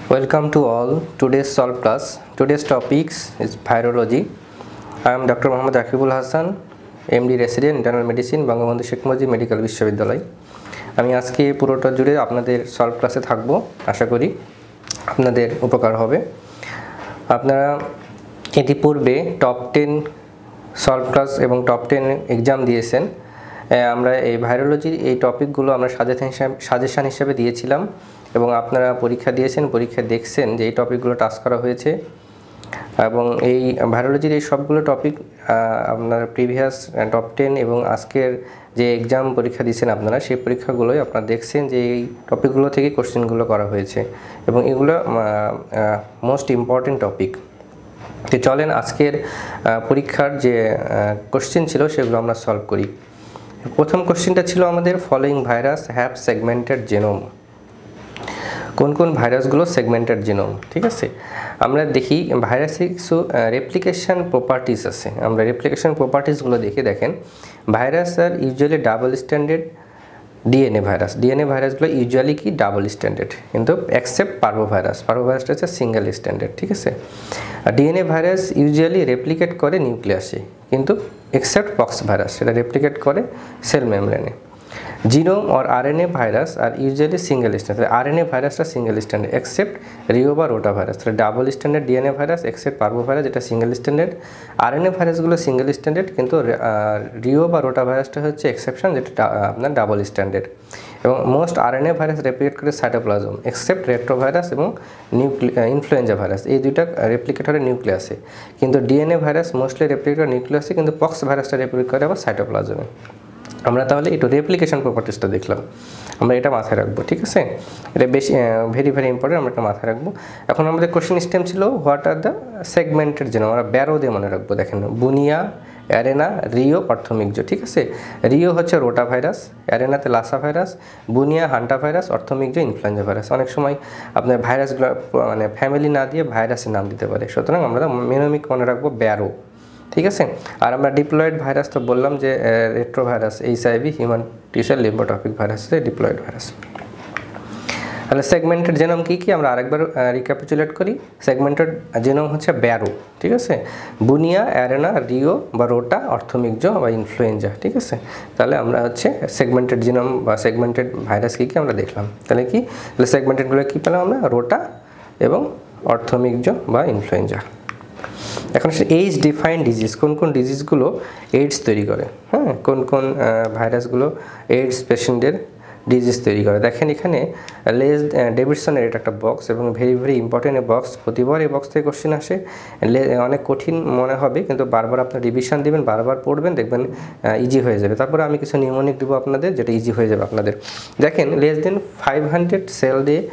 Welcome to all. Today's Solve class. Today's topics is virology. I am Dr. Mohammad Akibul Hassan, MD Resident Internal Medicine, Bangabandhu Sheikh Mujib Medical বিশ্ববিদ্যালয়। আমি আজকে পুরোটা জুড়ে আপনাদের solve ক্লাসে থাকব। আশা করি আপনাদের উপকার হবে। আপনারা ইতিপূর্বে টপ 10 সলভ ক্লাস এবং টপ 10 এক্সাম দিয়েছেন। আমরা এই ভাইরোলজির এই টপিকগুলো আমরা সাজেশন হিসেবে দিয়েছিলাম এবং আপনারা পরীক্ষা দিয়েছেন, পরীক্ষা দেখছেন যে এই টপিকগুলো টাচ করা হয়েছে এবং এই ভাইরোলজির এই সবগুলো টপিক আপনার প্রিভিয়াস টপ 10 এবং আজকের যে এক্সাম পরীক্ষা দিয়েছেন আপনারা সেই পরীক্ষাগুলোই আপনারা দেখছেন যে এই টপিকগুলো থেকে কোশ্চেনগুলো করা হয়েছে এবং এগুলো মোস্ট ইম্পর্টেন্ট টপিক। তো চলেন আজকের পরীক্ষার যে কোশ্চেন ছিল সেগুলো আমরা সলভ করি। প্রথম কোশ্চেনটা ছিল আমাদের following virus have segmented genome. কোন কোন ভাইরাসগুলো সেগমেন্টেড জেনোম, ঠিক আছে? আমরা দেখি ভাইরাসের কিছু রেপ্লিকেশন প্রপার্টিস আছে। আমরা রেপ্লিকেশন প্রপার্টিসগুলো দেখেন ভাইরাস আর ইউজুয়ালি ডাবল স্ট্যান্ডার্ড ডিএনএ ভাইরাসগুলো ইউজুয়ালি কি ডাবল স্ট্যান্ডার্ড, কিন্তু এক্সেপ্ট পার্ভোভাইরাসটা হচ্ছে সিঙ্গেল স্ট্যান্ডার্ড, ঠিক আছে? আর ডিএনএ ভাইরাস ইউজুয়ালি রেপ্লিকেট করে নিউক্লিয়াসে, কিন্তু এক্সেপ্ট পক্স ভাইরাস সেটা রেপ্লিকেট করে সেল মেমব্রেনে। জিনোম और आरएनए ভাইরাস আর ইউজুয়ালি সিঙ্গেল স্ট্যান্ডার্ড। আরএনএ ভাইরাসটা সিঙ্গেল স্ট্যান্ডার্ড এক্সেপ্ট রিও বা রোটা ভাইরাস। তাহলে double standard DNA virus except parvovirus যেটা সিঙ্গেল স্ট্যান্ডার্ড। আরএনএ ভাইরাসগুলো সিঙ্গেল স্ট্যান্ডার্ড, কিন্তু রিও বা রোটা ভাইরাসটা হচ্ছে এক্সেপশন যেটা আপনার ডাবল স্ট্যান্ডার্ড। এবং মোস্ট আরএনএ ভাইরাস রেপ্লিকেট করে সাইটোপ্লাজম এক্সেপ্ট রেট্রোভাইরাস এবং ইনফ্লুয়েঞ্জা ভাইরাস, এই দুইটা রেপ্লিকেট করে নিউক্লিয়াসে। কিন্তু ডিএনএ ভাইরাস মোস্টলি রেপ্লিকেট করে নিউক্লিয়াসে, কিন্তু পক্স ভাইরাসটা রেপ্লিকেট করে আবার সাইটোপ্লাজমে। আমরা তাহলে একটু রেপ্লিকেশন প্রপার্টিসটা দেখলাম, আমরা এটা মাথায় রাখবো, ঠিক আছে? এটা বেশি ভেরি ইম্পর্টেন্ট, আমরা এটা মাথায় রাখবো। এখন আমাদের কোশ্চেন স্টেম ছিল what are the segmented genome. আমরা ব্যারো দিয়ে মনে রাখবো। দেখেন বুনিয়া, অ্যারেনা, রিও, অর্থোমিকজো, ঠিক আছে? রিও হচ্ছে রোটা ভাইরাস, অ্যারেনাতে লাসা ভাইরাস, বুনিয়া হান্টা ভাইরাস, অর্থোমিকজো ইনফ্লুয়েঞ্জা ভাইরাস। অনেক সময় আপনার ভাইরাসগুলো মানে ফ্যামিলি না দিয়ে ভাইরাসের নাম দিতে পারে, সুতরাং আমরা মেনোমিক মনে রাখবো ব্যারো, ঠিক আছে? আর আমরা ডিপ্লয়েড ভাইরাস তো বললাম যে retrovirus, HIV, human tissue lymphotropic virus diploid virus. তাহলে সেগমেন্টেড জেনোম কী কী আমরা আরেকবার রিক্যাপিচুলেট করি। সেগমেন্টেড জেনোম হচ্ছে ব্যারো, ঠিক আছে? বুনিয়া, অ্যারেনা, রিও বা রোটা, অর্থোমিকজো বা ইনফ্লুয়েঞ্জা, ঠিক আছে? তাহলে আমরা হচ্ছে সেগমেন্টেড জেনোম বা সেগমেন্টেড ভাইরাস কী কী আমরা দেখলাম। তাহলে কি, তাহলে সেগমেন্টেডগুলো কী পেলাম আমরা? রোটা এবং অর্থোমিকজো বা ইনফ্লুয়েঞ্জা। এখন এইডস ডিফাইন্ড ডিজিজ, কোন কোন ডিজিজগুলো এইডস তৈরি করে, হ্যাঁ? কোন কোন ভাইরাসগুলো এইডস পেশেন্টের ডিজিজ তৈরি করে। দেখেন এখানে ডেভিডসনের এটা একটা বক্স এবং ভেরি ইম্পর্টেন্ট এই বক্স। প্রতিবার এই বক্স থেকে কোশ্চেন আসে, অনেক কঠিন মনে হবে, কিন্তু বারবার আপনার রিভিশন দিবেন, বারবার পড়বেন, দেখবেন ইজি হয়ে যাবে। তারপরে আমি কিছু নিউমোনিক দেবো আপনাদের, যেটা ইজি হয়ে যাবে আপনাদের। দেখেন <500 সেল দিয়ে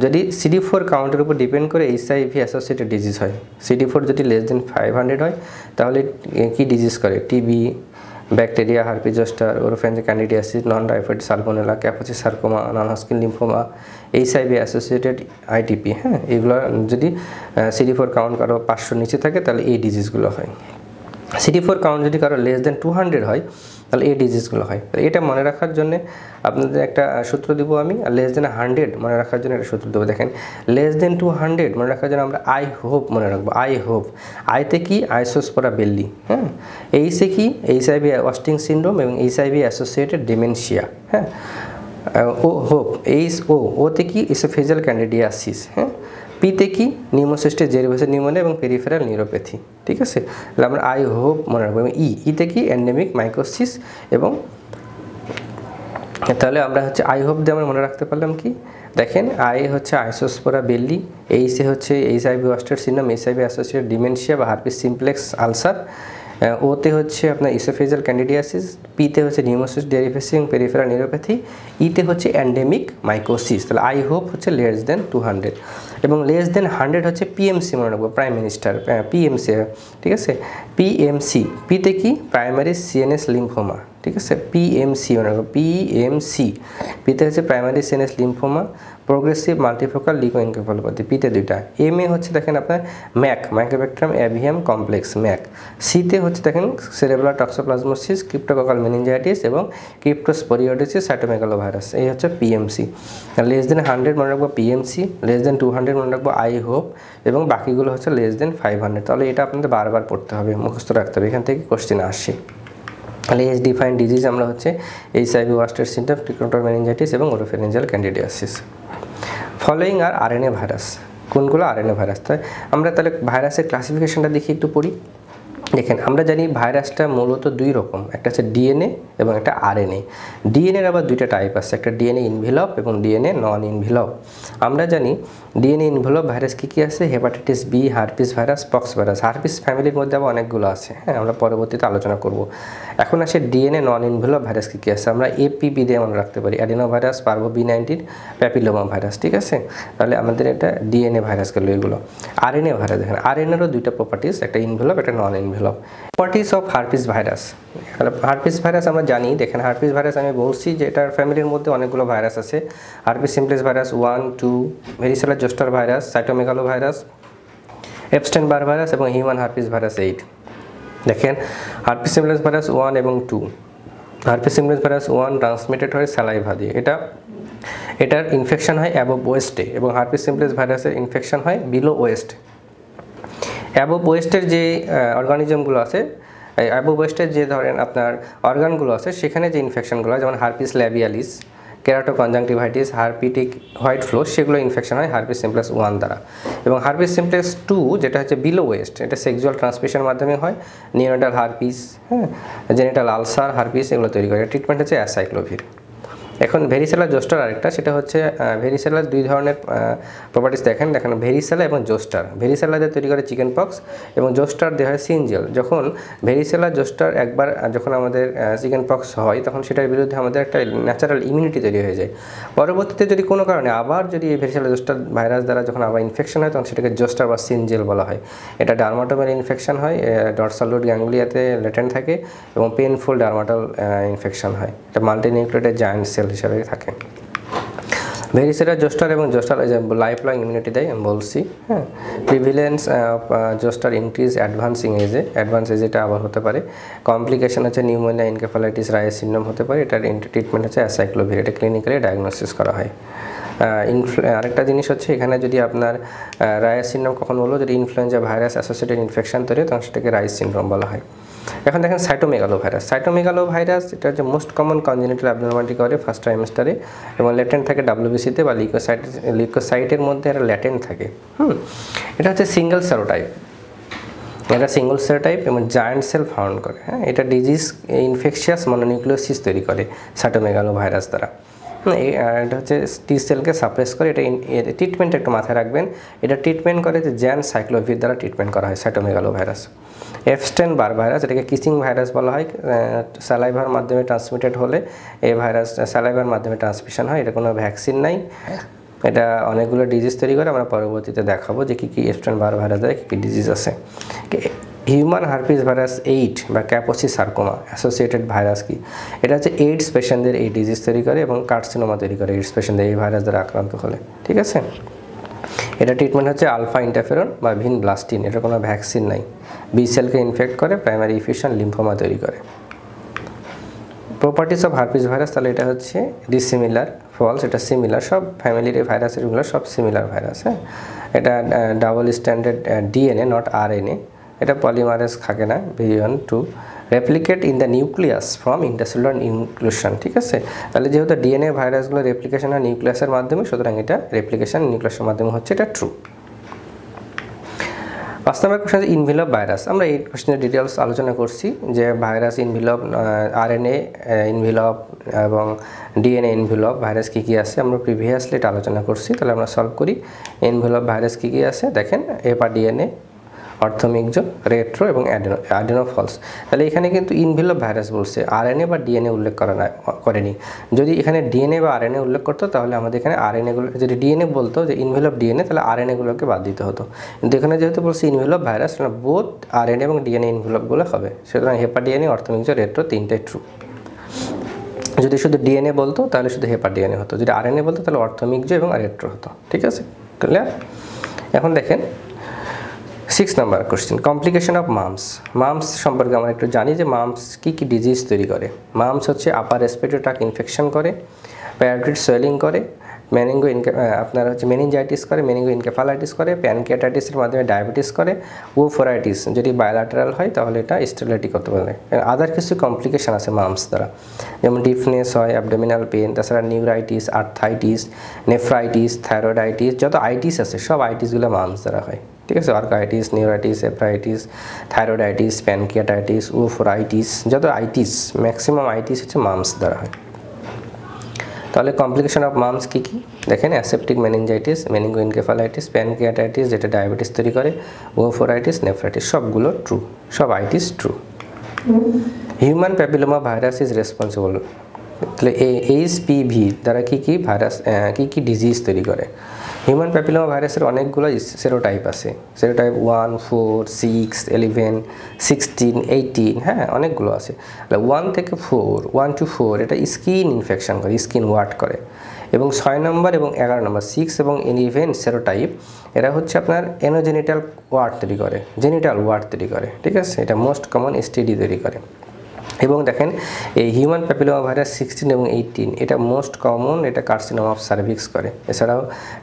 যদি CD4 কাউন্টের উপর ডিপেন্ড করে এইচআইভি অ্যাসোসিয়েটেড ডিজিজ হয়। CD4 যদি <500 হয় তাহলে কি ডিজিজ করে? TB, bacteria, herpes zoster, oropharyngeal candidiasis, non typhoid salmonella, Kaposi sarcoma, non Hodgkin lymphoma, HIV associated ITP, হ্যাঁ? এগুলো যদি CD4 কাউন্ট কারো 500 নিচে থাকে তাহলে এই ডিজিজগুলো হয়। CD4 কাউন্ট যদি কারো <200 হয় তাহলে এই ডিজিজগুলো হয়। এটা মনে রাখার জন্য আপনাদের একটা সূত্র দেবো আমি, আর <100 মনে রাখার জন্য একটা সূত্র দেবো। দেখেন <200 মনে রাখার জন্য আমরা আই হোপ মনে রাখবো। আই হোপ, আইতে কি? আইসোস্পোরা বেল্লি, হ্যাঁ? এইসে কি? এইচআইভি ওয়াস্টিং সিনড্রোম এবং এইচআইভি অ্যাসোসিয়েটেড ডিমেনশিয়া, হ্যাঁ? ও হোপ, ওতে কি? ইসোফেজিয়াল ক্যান্ডিডিয়াসিস, হ্যাঁ? পিতে কি? নিউমোসিস্টিস জেরিভেসিস নিউমোনিয়া এবং পেরিফেরাল নিউরোপ্যাথি, ঠিক আছে? তাহলে আমরা আই হোপ মনে রাখবো। এবং ইতে কি? Endemic mycosis. এবং তাহলে আমরা হচ্ছে আই হোপ দিয়ে আমরা মনে রাখতে পারলাম কি? দেখেন আই হচ্ছে আইসোস্পোরা বেল্লি, এইসে হচ্ছে HIV Worcester syndrome, HIV associated dementia বা হার্পিস সিমপ্লেক্স আলসার, ওতে হচ্ছে আপনার ইসোফেজিয়াল ক্যান্ডিডিয়াসিস, পিতে হচ্ছে নিউমোসিস ডেরিভেসিস এবং পেরিফেরাল নিউরোপ্যাথি, ইতে হচ্ছে এন্ডেমিক মাইকোসিস। তাহলে আই হোপ হচ্ছে <200 এবং <100 হচ্ছে পিএমসি মনে রাখবো, প্রাইম মিনিস্টার, পিএমসি, ঠিক আছে? পিএমসি, পিতে কি? প্রাইমারি সিএনএস লিম্ফোমা, ঠিক আছে। পিএমসি মনে রাখবো, পিএমসি। পিতে হচ্ছে primary CNS lymphoma, progressive multifocal leukoencephalopathy, পিতে দুইটা। এমএ হচ্ছে দেখেন আপনার MAC, mycobacterium avium complex MAC. সিতে হচ্ছে দেখেন সেরেব্রাল টক্সোপ্লাজমোসিস, ক্রিপ্টোককাল মেনিনজাইটিস এবং ক্রিপ্টোস্পোরিওডিসিস, সাইটোমেগালোভাইরাস। এই হচ্ছে পিএমসি। লেস দেন 100 মনে রাখবো পিএমসি, লেস দেন 200 মনে রাখবো আই হোপ, এবং বাকিগুলো হচ্ছে লেস দেন 500। তাহলে এটা আপনাদের বারবার পড়তে হবে, মুখস্থ রাখতে হবে, এখান থেকে কোশ্চেন আসে। তাহলে এজ ডিফাইন্ড ডিজিজ আমরা হচ্ছে HIV wasted syndrome, cryptococcal meningitis এবং ওরোফ্যারিঞ্জিয়াল ক্যান্ডিডিয়াসিস। ফলোয়িং আর আরএনএ ভাইরাস। কোনগুলো? RNA virus. তাই আমরা তাহলে ভাইরাসের ক্লাসিফিকেশনটা দেখি একটু পড়ি। দেখেন আমরা জানি ভাইরাসটা মূলত দুই রকম, একটা হচ্ছে ডিএনএ এবং একটা আরএনএ। ডিএনএর আবার দুইটা টাইপ আছে, একটা ডিএনএ ইনভেলপ এবং ডিএনএ নন ইনভেলপ। আমরা জানি ডিএনএ ইনভেলপ ভাইরাস কী কী আছে, hepatitis B, herpes virus, pox virus. Herpes ফ্যামিলির মধ্যে আবার অনেকগুলো আছে, হ্যাঁ, আমরা পরবর্তীতে আলোচনা করব। এখন আসে ডিএনএ নন ইনভেলপ ভাইরাস কী কী আছে। আমরা এপিবি দিয়ে মনে রাখতে পারি, অ্যাডিনো ভাইরাস, পার্ভো বি19, প্যাপিলোমা ভাইরাস, ঠিক আছে। তাহলে আমাদের এটা ডিএনএ ভাইরাস গেল এগুলো। আরএনএ ভাইরাস দেখেন, আরএনএরও দুইটা প্রপার্টিস, একটা ইনভেলপ একটা non envelope. Properties of herpes virus. Herpes virus আমরা জানি, দেখেন হার্পিস ভাইরাস আমি বলছি যে এটার ফ্যামিলির মধ্যে অনেকগুলো ভাইরাস আছে। Herpes simplex virus 1, 2, ভেরিসেলা zoster virus, cytomegalo virus, Epstein Barr virus এবং হিউম্যান হার্পিস ভাইরাস 8। দেখেন হার্পিস সিমপ্লেক্স ভাইরাস 1 এবং 2। হার্পিস সিমপ্লেক্স ভাইরাস 1 ট্রান্সমিটেড হয় স্যালাইভা দিয়ে, এটার ইনফেকশন হয় অ্যাবভ ওয়েস্টে, এবং হার্পিস সিমপ্লেক্স ভাইরাসের ইনফেকশন হয় বিলো ওয়েস্টে। অ্যাবভ ওয়েস্টের যে অর্গানিজমগুলো আছে, অ্যাবভ ওয়েস্টের যে ধরেন আপনার অর্গানগুলো আছে, সেখানে যে ইনফেকশনগুলো হয়, যেমন হার্পিস ল্যাবিয়ালিস, কেরাটোকনজাংটিভাইটিস, হার্পিটিক হোয়াইট ফ্লো, সেগুলো ইনফেকশন হয় হার্পিস সিমপ্লেক্স 1 দ্বারা। এবং হার্পিস সিমপ্লেক্স 2 যেটা হচ্ছে বিলো ওয়েস্ট, এটা সেক্সুয়াল ট্রান্সমিশনের মাধ্যমে হয়। নিওনাটাল হার্পিস, হ্যাঁ, জেনিটাল আলসার হার্পিস, এগুলো তৈরি করে। ট্রিটমেন্ট হচ্ছে অ্যাসাইক্লোভির। এখন ভেরিসেলা জোস্টার আরেকটা, সেটা হচ্ছে ভেরিসেলার দুই ধরনের প্রপার্টিস দেখেন ভেরিসেলা এবং জোস্টার। ভেরিসেলা দিয়ে তৈরি করে চিকেন পক্স, এবং জোস্টার দেওয়া হয় সিনজেল। যখন ভেরিসেলা জোস্টার একবার যখন আমাদের চিকেন পক্স হয়, তখন সেটার বিরুদ্ধে আমাদের একটা ন্যাচারাল ইমিউনিটি তৈরি হয়ে যায়। পরবর্তীতে যদি কোনো কারণে আবার যদি এই ভেরিসেলা জোস্টার ভাইরাস দ্বারা যখন আবার ইনফেকশন হয়, তখন সেটাকে জোস্টার বা সিনজেল বলা হয়। এটা ডার্মাটোমের ইনফেকশন হয়, ডরসাল রুট গ্যাংলিয়াতে ল্যাটেন্ট থাকে, এবং পেনফুল ডার্মাটাল ইনফেকশন হয়। এটা মাল্টিনিউক্লিয়েটেড জায়ান্ট সেল হিসাবে থাকে। ভেরিসেলা জোস্টার এবং জোস্টার লাইফ লং ইমিউনিটি দেয়, আমি বলছি, হ্যাঁ। Prevalence of zoster increase advancing এজে, অ্যাডভান্স এজে এটা আবার হতে পারে। কমপ্লিকেশন হচ্ছে নিউমোনিয়া, এনকেফালাইটিস, রায়াস সিনড্রোম হতে পারে। এটার ট্রিটমেন্ট হচ্ছে অ্যাসাইক্লোভির, এটা ক্লিনিক্যালি ডায়াগনোসিস করা হয়। আরেকটা জিনিস হচ্ছে এখানে যদি আপনার রায়াস সিনড্রোম কখন বলবো, যদি ইনফ্লুয়েঞ্জা ভাইরাস অ্যাসোসিয়েটেড ইনফেকশন তৈরি, তখন সেটাকে রায়াস সিনড্রোম বলা হয়। এখন দেখেন সাইটোমেগালো ভাইরাস। সাইটোমেগালো ভাইরাস এটা হচ্ছে মোস্ট কমন কনজেনিটাল অ্যাবনর্মালিটি করে ফার্স্ট ট্রাইমেস্টারে, এবং ল্যাটেন্ট থাকে ডাব্লিউবিসিতে বা লিউকোসাইটের মধ্যে এটা ল্যাটেন্ট থাকে। এটা হচ্ছে সিঙ্গেল সেরোটাইপ, এটা সিঙ্গল সেরোটাইপ এবং জায়ান্ট সেল ফাউন্ড করে, হ্যাঁ। এটা ডিজিজ ইনফেকশিয়াস মনোনিউক্লিওসিস তৈরি করে সাইটোমেগালো ভাইরাস দ্বারা। এটা হচ্ছে টি সেলকে সাপ্রেস করে। এটা ট্রিটমেন্ট একটু মাথায় রাখবেন, এটা ট্রিটমেন্ট করে যে জ্যান সাইক্লোভির দ্বারা ট্রিটমেন্ট করা হয় cytomegalo virus. Epstein Barr virus, এটাকে কিসিং ভাইরাস বলা হয়। স্যালাইভার মাধ্যমে ট্রান্সমিটেড হলে এই ভাইরাস স্যালাইভার মাধ্যমে ট্রান্সমিশন হয়। এটা কোনো ভ্যাকসিন নাই, এটা অনেকগুলো ডিজিজ তৈরি করে। আমরা পরবর্তীতে দেখাবো যে কী কী এপস্টেইন বার ভাইরাস দ্বারা কী কী ডিজিজ আছে। হিউম্যান হার্পিস ভাইরাস 8 বা ক্যাপোসি সার্কোমা অ্যাসোসিয়েটেড ভাইরাস কি, এটা হচ্ছে এইডস পেশেন্টদের এই ডিজিজ তৈরি করে এবং কার্সিনোমা তৈরি করে এইডস পেশেন্টদের এই ভাইরাস দ্বারা আক্রান্ত হলে, ঠিক আছে। এটা ট্রিটমেন্ট হচ্ছে আলফা ইন্টারফেরন বা ভিনব্লাস্টিন, এটা কোনো ভ্যাকসিন নাই। বি সেলকে ইনফেক্ট করে, প্রাইমারি ইফিউশন লিম্ফোমা তৈরি করে। প্রপার্টিস অফ হার্পিস ভাইরাস, তাহলে এটা হচ্ছে ডিসিমিলার, ফলস, এটা সিমিলার। সব ফ্যামিলির এই ভাইরাসেরগুলো সব সিমিলার ভাইরাস, হ্যাঁ। এটা double standard DNA not RNA. এটা পলিমারেজ থাকে না, virion to replicate in the nucleus from intercellular nucleation, ঠিক আছে। তাহলে যেহেতু ডিএনএ ভাইরাসগুলো রেপ্লিকেশন হয় নিউক্লিয়াসের মাধ্যমে, সুতরাং এটা রেপ্লিকেশন নিউক্লিয়াসের মাধ্যমে হচ্ছে, এটা ট্রু। 5 নম্বর কোশ্চেন হচ্ছে ইনভেলপ ভাইরাস। আমরা এই কোশ্চেনের ডিটেলস আলোচনা করছি যে ভাইরাস ইনভেলপ, আরএনএ ইনভেলপ এবং ডিএনএ ইনভেলপ ভাইরাস কী কী আছে, আমরা প্রিভিয়াসলি এটা আলোচনা করছি। তাহলে আমরা সলভ করি। ইনভেলপ ভাইরাস কী কী আছে দেখেন, এপা ডিএনএ, অর্থোমিক্সো, রেট্রো এবং অ্যাডেনোফলস। তাহলে এখানে কিন্তু ইনভেলপ ভাইরাস বলছে, আরএনএ বা ডিএনএ উল্লেখ করেনি। যদি এখানে ডিএনএ বা আরএনএ উল্লেখ করতো, তাহলে আমাদের এখানে আরএনএগুলো, যদি ডিএনএ বলতো যে ইনভেলপ ডিএনএ, তাহলে আরএনএগুলোকে বাদ দিতে হতো। কিন্তু এখানে যেহেতু বলছে ইনভেলপ ভাইরাস, বোথ আরএনএ এবং ডিএনএ ইনভেলপগুলো হবে। সুতরাং হেপা ডিএনএ, অর্থোমিক্সো, রেট্রো তিনটাই ট্রু। যদি শুধু ডিএনএ বলতো তাহলে শুধু হেপার ডিএনএ হতো, যদি আরএনএ বলতো তাহলে অর্থমিক্স এবং রেট্রো হতো। ঠিক আছে, ক্লিয়ার? এখন দেখেন 6 number question, complication of mumps. Mumps সম্পর্কে আমরা একটু জানি যে মাম্পস কী ডিজিজ তৈরি করে। মাম্পস হচ্ছে আপার রেসপিরেটরি ট্র্যাক্ট ইনফেকশন করে, প্যারাটিড সোয়েলিং করে, আপনার হচ্ছে মেনিনজাইটিস করে, মেনিঙ্গো এনকেফালাইটিস করে, প্যানক্রিয়াটাইটিসের মাধ্যমে ডায়াবেটিস করে, ওফোরাইটিস যদি বায়োল্যাটারাল হয় তাহলে এটা স্টেরিলাইটিক হতে পারে। আদার কিছু কমপ্লিকেশন আছে মাম্পস দ্বারা, যেমন ডিফনেস হয়, অ্যাবডোমিনাল পেন, তাছাড়া নিউরাইটিস, আর্থাইটিস, নেফ্রাইটিস, থাইরয়েডাইটিস, যত আইটিস আছে সব আইটিসগুলো মাম্পস দ্বারা হয়। ঠিক আছে, অর্কাইটিস, নিউরাইটিস, এফ্রাইটিস, থাইরয়েডাইটিস, প্যানক্রিয়াটাইটিস, ওফোরাইটিস, যত আইটিস ম্যাক্সিমাম আইটিস হচ্ছে মাম্পস দ্বারা হয়। তাহলে কমপ্লিকেশন অফ মাম্পস কী কী দেখেন, অ্যাসেপ্টিক মেনিনজাইটিস, মেনিঙ্গো এনকেফালাইটিস, প্যানক্রিয়াটাইটিস যেটা ডায়াবেটিস তৈরি করে, ওফোরাইটিস, নেফ্রাইটিস সবগুলো ট্রু, সব itis true. Human papilloma virus is responsible, তাহলে এইচপিভি দ্বারা কী ভাইরাস কী ডিজিজ তৈরি করে। হিউম্যান প্যাপিলোমা ভাইরাসের অনেকগুলো সেরোটাইপ আছে, সেরোটাইপ 1, 4, 6, 11, 16, 18, হ্যাঁ অনেকগুলো আছে। 1 থেকে 4, 1 to 4 এটা স্কিন ইনফেকশন করে, স্কিন ওয়ার্ট করে। এবং 6 নম্বর এবং 11 নম্বর 6 এবং 11 সেরোটাইপ এরা হচ্ছে আপনার এনোজেনিটাল ওয়ার্ট তৈরি করে, জেনিটাল ওয়ার্ট তৈরি করে। ঠিক আছে, এটা মোস্ট কমন এসটিডি তৈরি করে। এবং দেখেন এই হিউম্যান প্যাপিলোমা ভাইরাস 16 এবং 18 এটা মোস্ট কমন, এটা কার্সিনোমা অফ সার্ভিক্স করে, এছাড়াও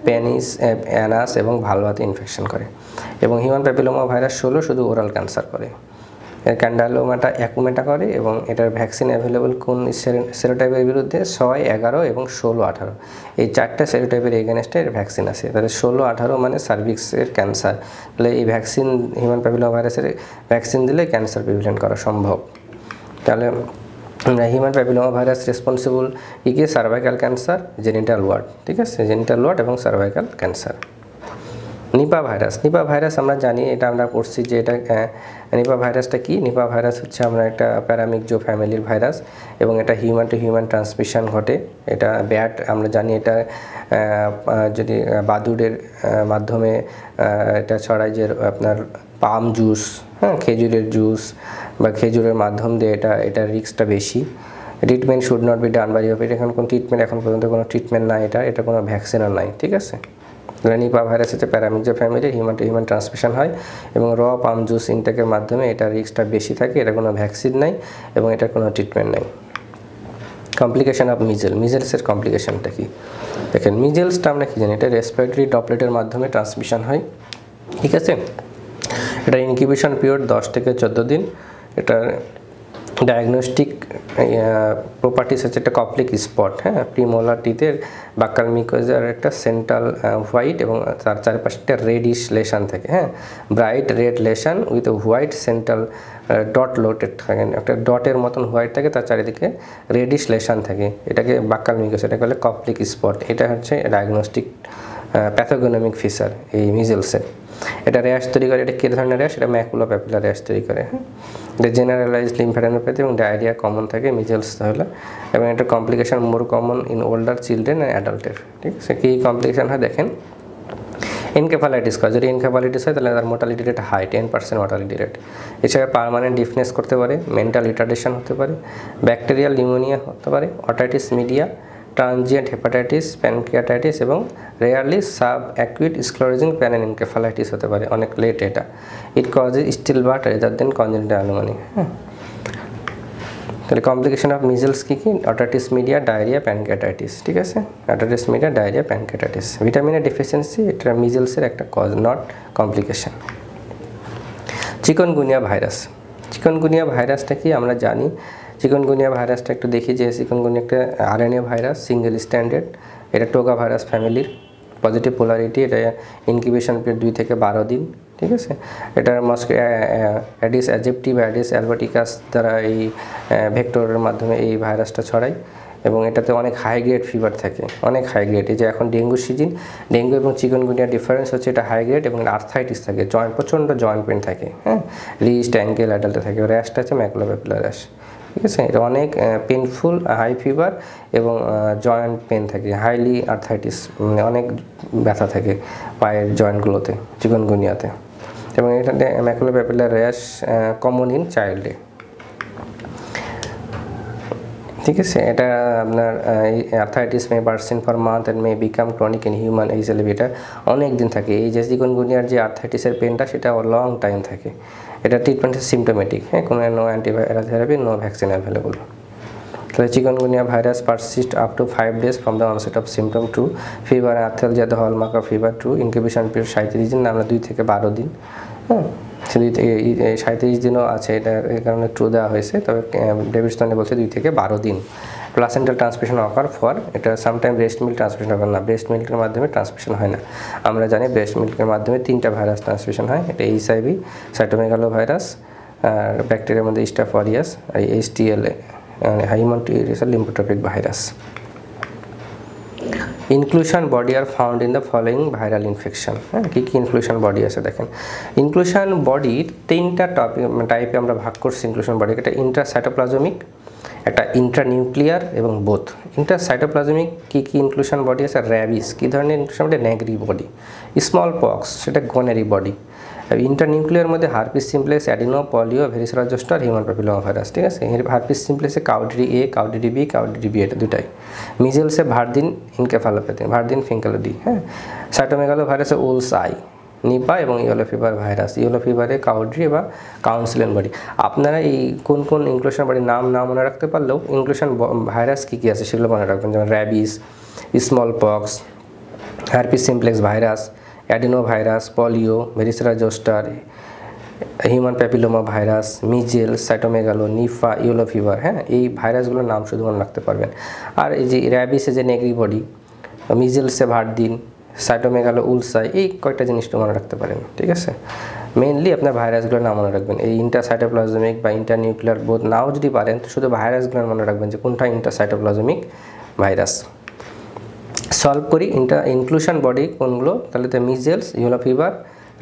পেনিস, অ্যানাস এবং ভালভাতে ইনফেকশন করে। এবং হিউম্যান প্যাপিলোমা ভাইরাস 16 শুধু ওরাল ক্যান্সার করে, এর ক্যান্ডালোমাটা অ্যাকুমেটা করে। এবং এটার ভ্যাকসিন অ্যাভেলেবল কোন সেরোটাইপের বিরুদ্ধে 6, 11 এবং 16, 18 এই 4টা সেরোটাইপের এগেনস্টে এর ভ্যাকসিন আছে। তাহলে 16, 18 মানে সার্ভিক্সের ক্যান্সার, তাহলে এই ভ্যাকসিন হিউম্যান প্যাপিলোমা ভাইরাসের ভ্যাকসিন দিলে ক্যান্সার প্রিভেন্ট করা সম্ভব। তাহলে হিউম্যান প্যাপিলোমা ভাইরাস রেসপন্সিবল কী সার্ভাইকাল ক্যান্সার, জেনিটাল ওয়ার্ড। ঠিক আছে, জেনিটাল ওয়ার্ড এবং সার্ভাইকাল ক্যান্সার। নিপা ভাইরাস আমরা জানি, এটা আমরা পড়ছি যে এটা নিপা ভাইরাসটা কি। নিপা ভাইরাস হচ্ছে আমরা একটা প্যারামিক্সো ফ্যামিলির ভাইরাস এবং এটা হিউম্যান টু হিউম্যান ট্রান্সমিশন ঘটে। এটা ব্যাট আমরা জানি, এটা যদি বাদুড়ের মাধ্যমে এটা ছড়ায়, যে আপনার পাম জুস, হ্যাঁ খেজুরের জুস বা খেজুরের মাধ্যম দিয়ে এটা রিস্কটা বেশি। Treatment should not be done by you, এটা এখন এখন পর্যন্ত কোনো ট্রিটমেন্ট নাই, এটা কোনো ভ্যাকসিনও নাই। ঠিক আছে, নিপা ভাইরাস হচ্ছে paramyxo family, human two human transmission হয় এবং র পাম জুস ইনটেকের মাধ্যমে এটা রিস্কটা বেশি থাকে, এটা কোনো ভ্যাকসিন নাই এবং এটার কোনো ট্রিটমেন্ট নাই। কমপ্লিকেশন অফ মিজেলসের কমপ্লিকেশনটা কি দেখেন, মিজেলসটা আমরা কি জানি, এটা রেসপিরেটরি ড্রপলেটের মাধ্যমে ট্রান্সমিশন হয়। ঠিক আছে, এটা ইনকিউবেশন পিরিয়ড 10 থেকে 14 দিন। এটার ডায়াগনস্টিক প্রপার্টিস হচ্ছে একটা কপ্লিক স্পট, হ্যাঁ প্রিমোলার টিথের বাক্কাল মিকোজার একটা সেন্ট্রাল হোয়াইট এবং তার চারপাশে একটা রেডিশ লেশন থাকে, হ্যাঁ bright red lesion with white central dot লোটেড থাকে, একটা ডটের মতন হোয়াইট থাকে, তার চারিদিকে রেডিশ লেশন থাকে, এটাকে বাক্কাল মিকোজ, এটাকে বলে কপ্লিক স্পট। এটা হচ্ছে ডায়াগনস্টিক প্যাথোগনোমিক ফিচার এই মিজেলসের। এটা র্যাশ তৈরি করে, এটা কী ধরনের র্যাশ, এটা ম্যাকুলা প্যাপুলার র্যাশ তৈরি করে। হ্যাঁ, এটা জেনারেলাইজড লিম্ফ্যাডেনোপ্যাথি এবং ডায়রিয়া কমন থাকে মিজেলস তাহলে। এবং এটা complication more common in older children and অ্যাডাল্টের। ঠিক আছে, কী কমপ্লিকেশন হয় দেখেন, এনকেফালাইটিস হয়, যদি এনকেফালাইটিস হয় তাহলে তার mortality rate high, 10% mortality rate. এছাড়া পার্মানেন্ট ডিফনেস করতে পারে, মেন্টাল রিটার্ডেশন হতে পারে, ব্যাকটেরিয়াল নিউমোনিয়া হতে পারে, otitis media, transient hepatitis, pancreatitis এবং rarely sub acute sclerosing panencephalitis হতে পারে, অনেক লেট এটা। It causes still but rather than congenital anomaly. হ্যাঁ, তাহলে কমপ্লিকেশন অফ মিজেলস কী কী, অটাইটিস মিডিয়া, ডায়রিয়া, প্যানক্রিয়াটাইটিস। ঠিক আছে, অটাইটিস মিডিয়া, ডায়রিয়া, প্যানক্রিয়াটাইটিস। ভিটামিনের ডেফিসিয়েন্সি এটা মিজেলসের একটা কজ, নট কমপ্লিকেশন। চিকনগুনিয়া ভাইরাসটা কি আমরা জানি, চিকনগুনিয়া ভাইরাসটা একটু দেখি যে চিকনগুনিয়া একটা আরএনএ ভাইরাস, সিঙ্গেল স্ট্যান্ডার্ড, এটা টোগা ভাইরাস ফ্যামিলির। পজিটিভ পোলারিটি, এটা ইনকিউবেশন পিরিয়ড 2 থেকে 12 দিন। ঠিক আছে, এটা অ্যাডিস অ্যাজেপ্টিভ, অ্যাডিস অ্যালবাটিকাস দ্বারা এই ভেক্টরের মাধ্যমে এই ভাইরাসটা ছড়ায় এবং এটাতে অনেক হাই গ্রেড ফিভার থাকে, অনেক হাই গ্রেড। এই যে এখন ডেঙ্গু সিজন, ডেঙ্গু এবং চিকনগুনিয়ার ডিফারেন্স হচ্ছে এটা হাই গ্রেড এবং আর্থাইটিস থাকে, প্রচণ্ড জয়েন্ট পেন থাকে, হ্যাঁ রিস্ট, অ্যাঙ্কেল, অ্যাডাল্টে থাকে। র্যাশটা হচ্ছে ম্যাকুলা প্যাপুলার র্যাশ। ঠিক আছে, এটা অনেক পেনফুল, হাই ফিভার এবং জয়েন্ট পেন থাকে, হাইলি আর্থাইটিস, মানে অনেক ব্যথা থাকে পায়ের জয়েন্টগুলোতে চিকনগুনিয়াতে। এবং এটাতে macula papular rash common in চাইল্ডে। ঠিক আছে। এটা আপনার arthritis may persist for month and may become chronic in human HLV, এটা অনেক দিন থাকে। এই যে চিকুনগুনিয়ার যে আর্থারাইটিসের পেনটা সেটা লং টাইম থাকে। এটা ট্রিটমেন্ট সিমটোমেটিক, হ্যাঁ, কোনো no antiviral therapy, no vaccine available. তাহলে chikungunya virus persist up to 5 days from the onset of symptom to fever arthralgia the hallmark of fever to incubation period 37 দিন, আমরা 2 থেকে 12 দিন। হ্যাঁ, 37 দিনও আছে, এটা এই কারণে ট্রু দেওয়া হয়েছে, তবে ডেভিডসনে বলছে 2 থেকে 12 দিন। প্লাসেন্টাল ট্রান্সমিশন অকার ফর, এটা সামটাইম ব্রেস্ট মিল্ক ট্রান্সমিশন হবে না, ব্রেস্ট মিল্কের মাধ্যমে ট্রান্সমিশন হয় না। আমরা জানি ব্রেস্ট মিল্কের মাধ্যমে 3টা ভাইরাস ট্রান্সমিশন হয়, এটা এইচআইভি, সাইটোমেগালো ভাইরাস, আর ব্যাকটেরিয়ার মধ্যে স্টাফ অরিয়াস, আর এইচটিএলএ হাইমান্টিরিয়াল lymphotropic virus. Inclusion body are found in the following viral infection. হ্যাঁ, কী কী ইনক্লুশন বডি আছে দেখেন। ইনক্লুশন বডির 3টা টাইপে আমরা ভাগ করছি ইনক্লুশন বডি। একটা ইন্ট্রাসাইটোপ্লাজমিক, একটা ইন্ট্রানিউক্লিয়ার এবং বোথ। ইন্ট্রাসাইটোপ্লাজমিক কী কী ইনক্লুশন বডি আছে? র্যাবিস কী ধরনের inclusion body? Negri body. Small pox সেটা গনেরি বডি। ইন্টারনিউক্লিয়ার মধ্যে herpes simplex, adeno, polio, varicella zoster, human papilloma virus. ঠিক আছে, হারপিস সিমপ্লেক্সে Cowdry A, Cowdry B, Cowdry B, এটা দুটাই। মিজেলসে ভার্দিন ইনকেফালোপ্যাথিন, ভার্দিন ফিঙ্কালোডি। হ্যাঁ, সাইটোমেগালো ভাইরাসে উলস আই, নিপা এবং ইয়েলো ফিভার ভাইরাস। ইয়েলো ফিভারে কাউড্রি বা কাউন্সিলেন বডি। আপনারা এই কোন কোন ইনক্লুশন বডির নাম না মনে রাখতে পারলেও ইনক্লুশন ভাইরাস কী কী আছে সেগুলো মনে রাখবেন, যেমন rabies, small pox, herpes simplex virus, adeno virus, polio, varicella zoster, human papilloma virus, measles, cytomegalo, Nipah, yellow fever. হ্যাঁ, এই ভাইরাসগুলোর নাম শুধু মনে রাখতে পারবেন। আর এই যে র্যাবিসে যে নেগরি বডি, মিজেলসে ভার্দিন, সাইটোমেগালো উলসাই, এই কয়েকটা জিনিসটা মনে রাখতে পারেন। ঠিক আছে, মেইনলি আপনার ভাইরাসগুলোর নাম মনে রাখবেন। এই ইন্টারসাইটোপ্লাজমিক বা ইন্টারনিউক্লিয়ার বোধ নাও যদি পারেন তো শুধু ভাইরাসগুলোর মনে রাখবেন যে কোনটা ইন্টারসাইটোপ্লাজমিক ভাইরাস। সলভ করি ইনক্লুশন বডি কোনগুলো, তাহলে তো measles, yellow fever,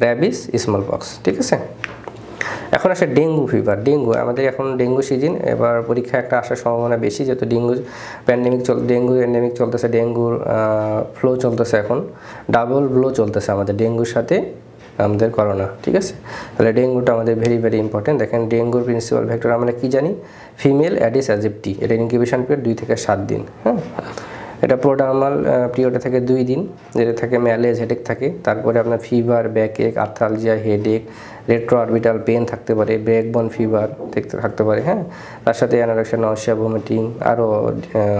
rabies, small pox. ঠিক আছে, এখন আসে ডেঙ্গু ফিভার। ডেঙ্গু, আমাদের এখন ডেঙ্গু সিজন, এবার পরীক্ষা একটা আসার সম্ভাবনা বেশি, যেহেতু ডেঙ্গু প্যান্ডেমিক ডেঙ্গু এন্ডেমিক চলতেছে, ডেঙ্গুর ফ্লো চলতেছে, এখন ডাবল ব্লো চলতেছে আমাদের ডেঙ্গুর সাথে আমাদের করোনা। ঠিক আছে, তাহলে ডেঙ্গুটা আমাদের ভেরি ভেরি ইম্পর্টেন্ট। দেখেন ডেঙ্গুর প্রিন্সিপাল ভেক্টর আমরা কি জানি? ফিমেল অ্যাডিস অ্যাজিপ্টি, এটা ইনকিউবেশন পিরিয়ড 2 থেকে 7 দিন। হ্যাঁ, এটা প্রোডার্মাল পিরিয়ডে থাকে 2 দিন, যেটা থাকে ম্যালেজ, হেডেক থাকে। তারপরে আপনার fever, backache, arthralgia, headache, retro orbital pain থাকতে পারে, ব্রেকবোন ফিভার থাকতে পারে। হ্যাঁ, তার সাথে অ্যানোরেক্সিয়া, নওশিয়া, ভমিটিং, আরও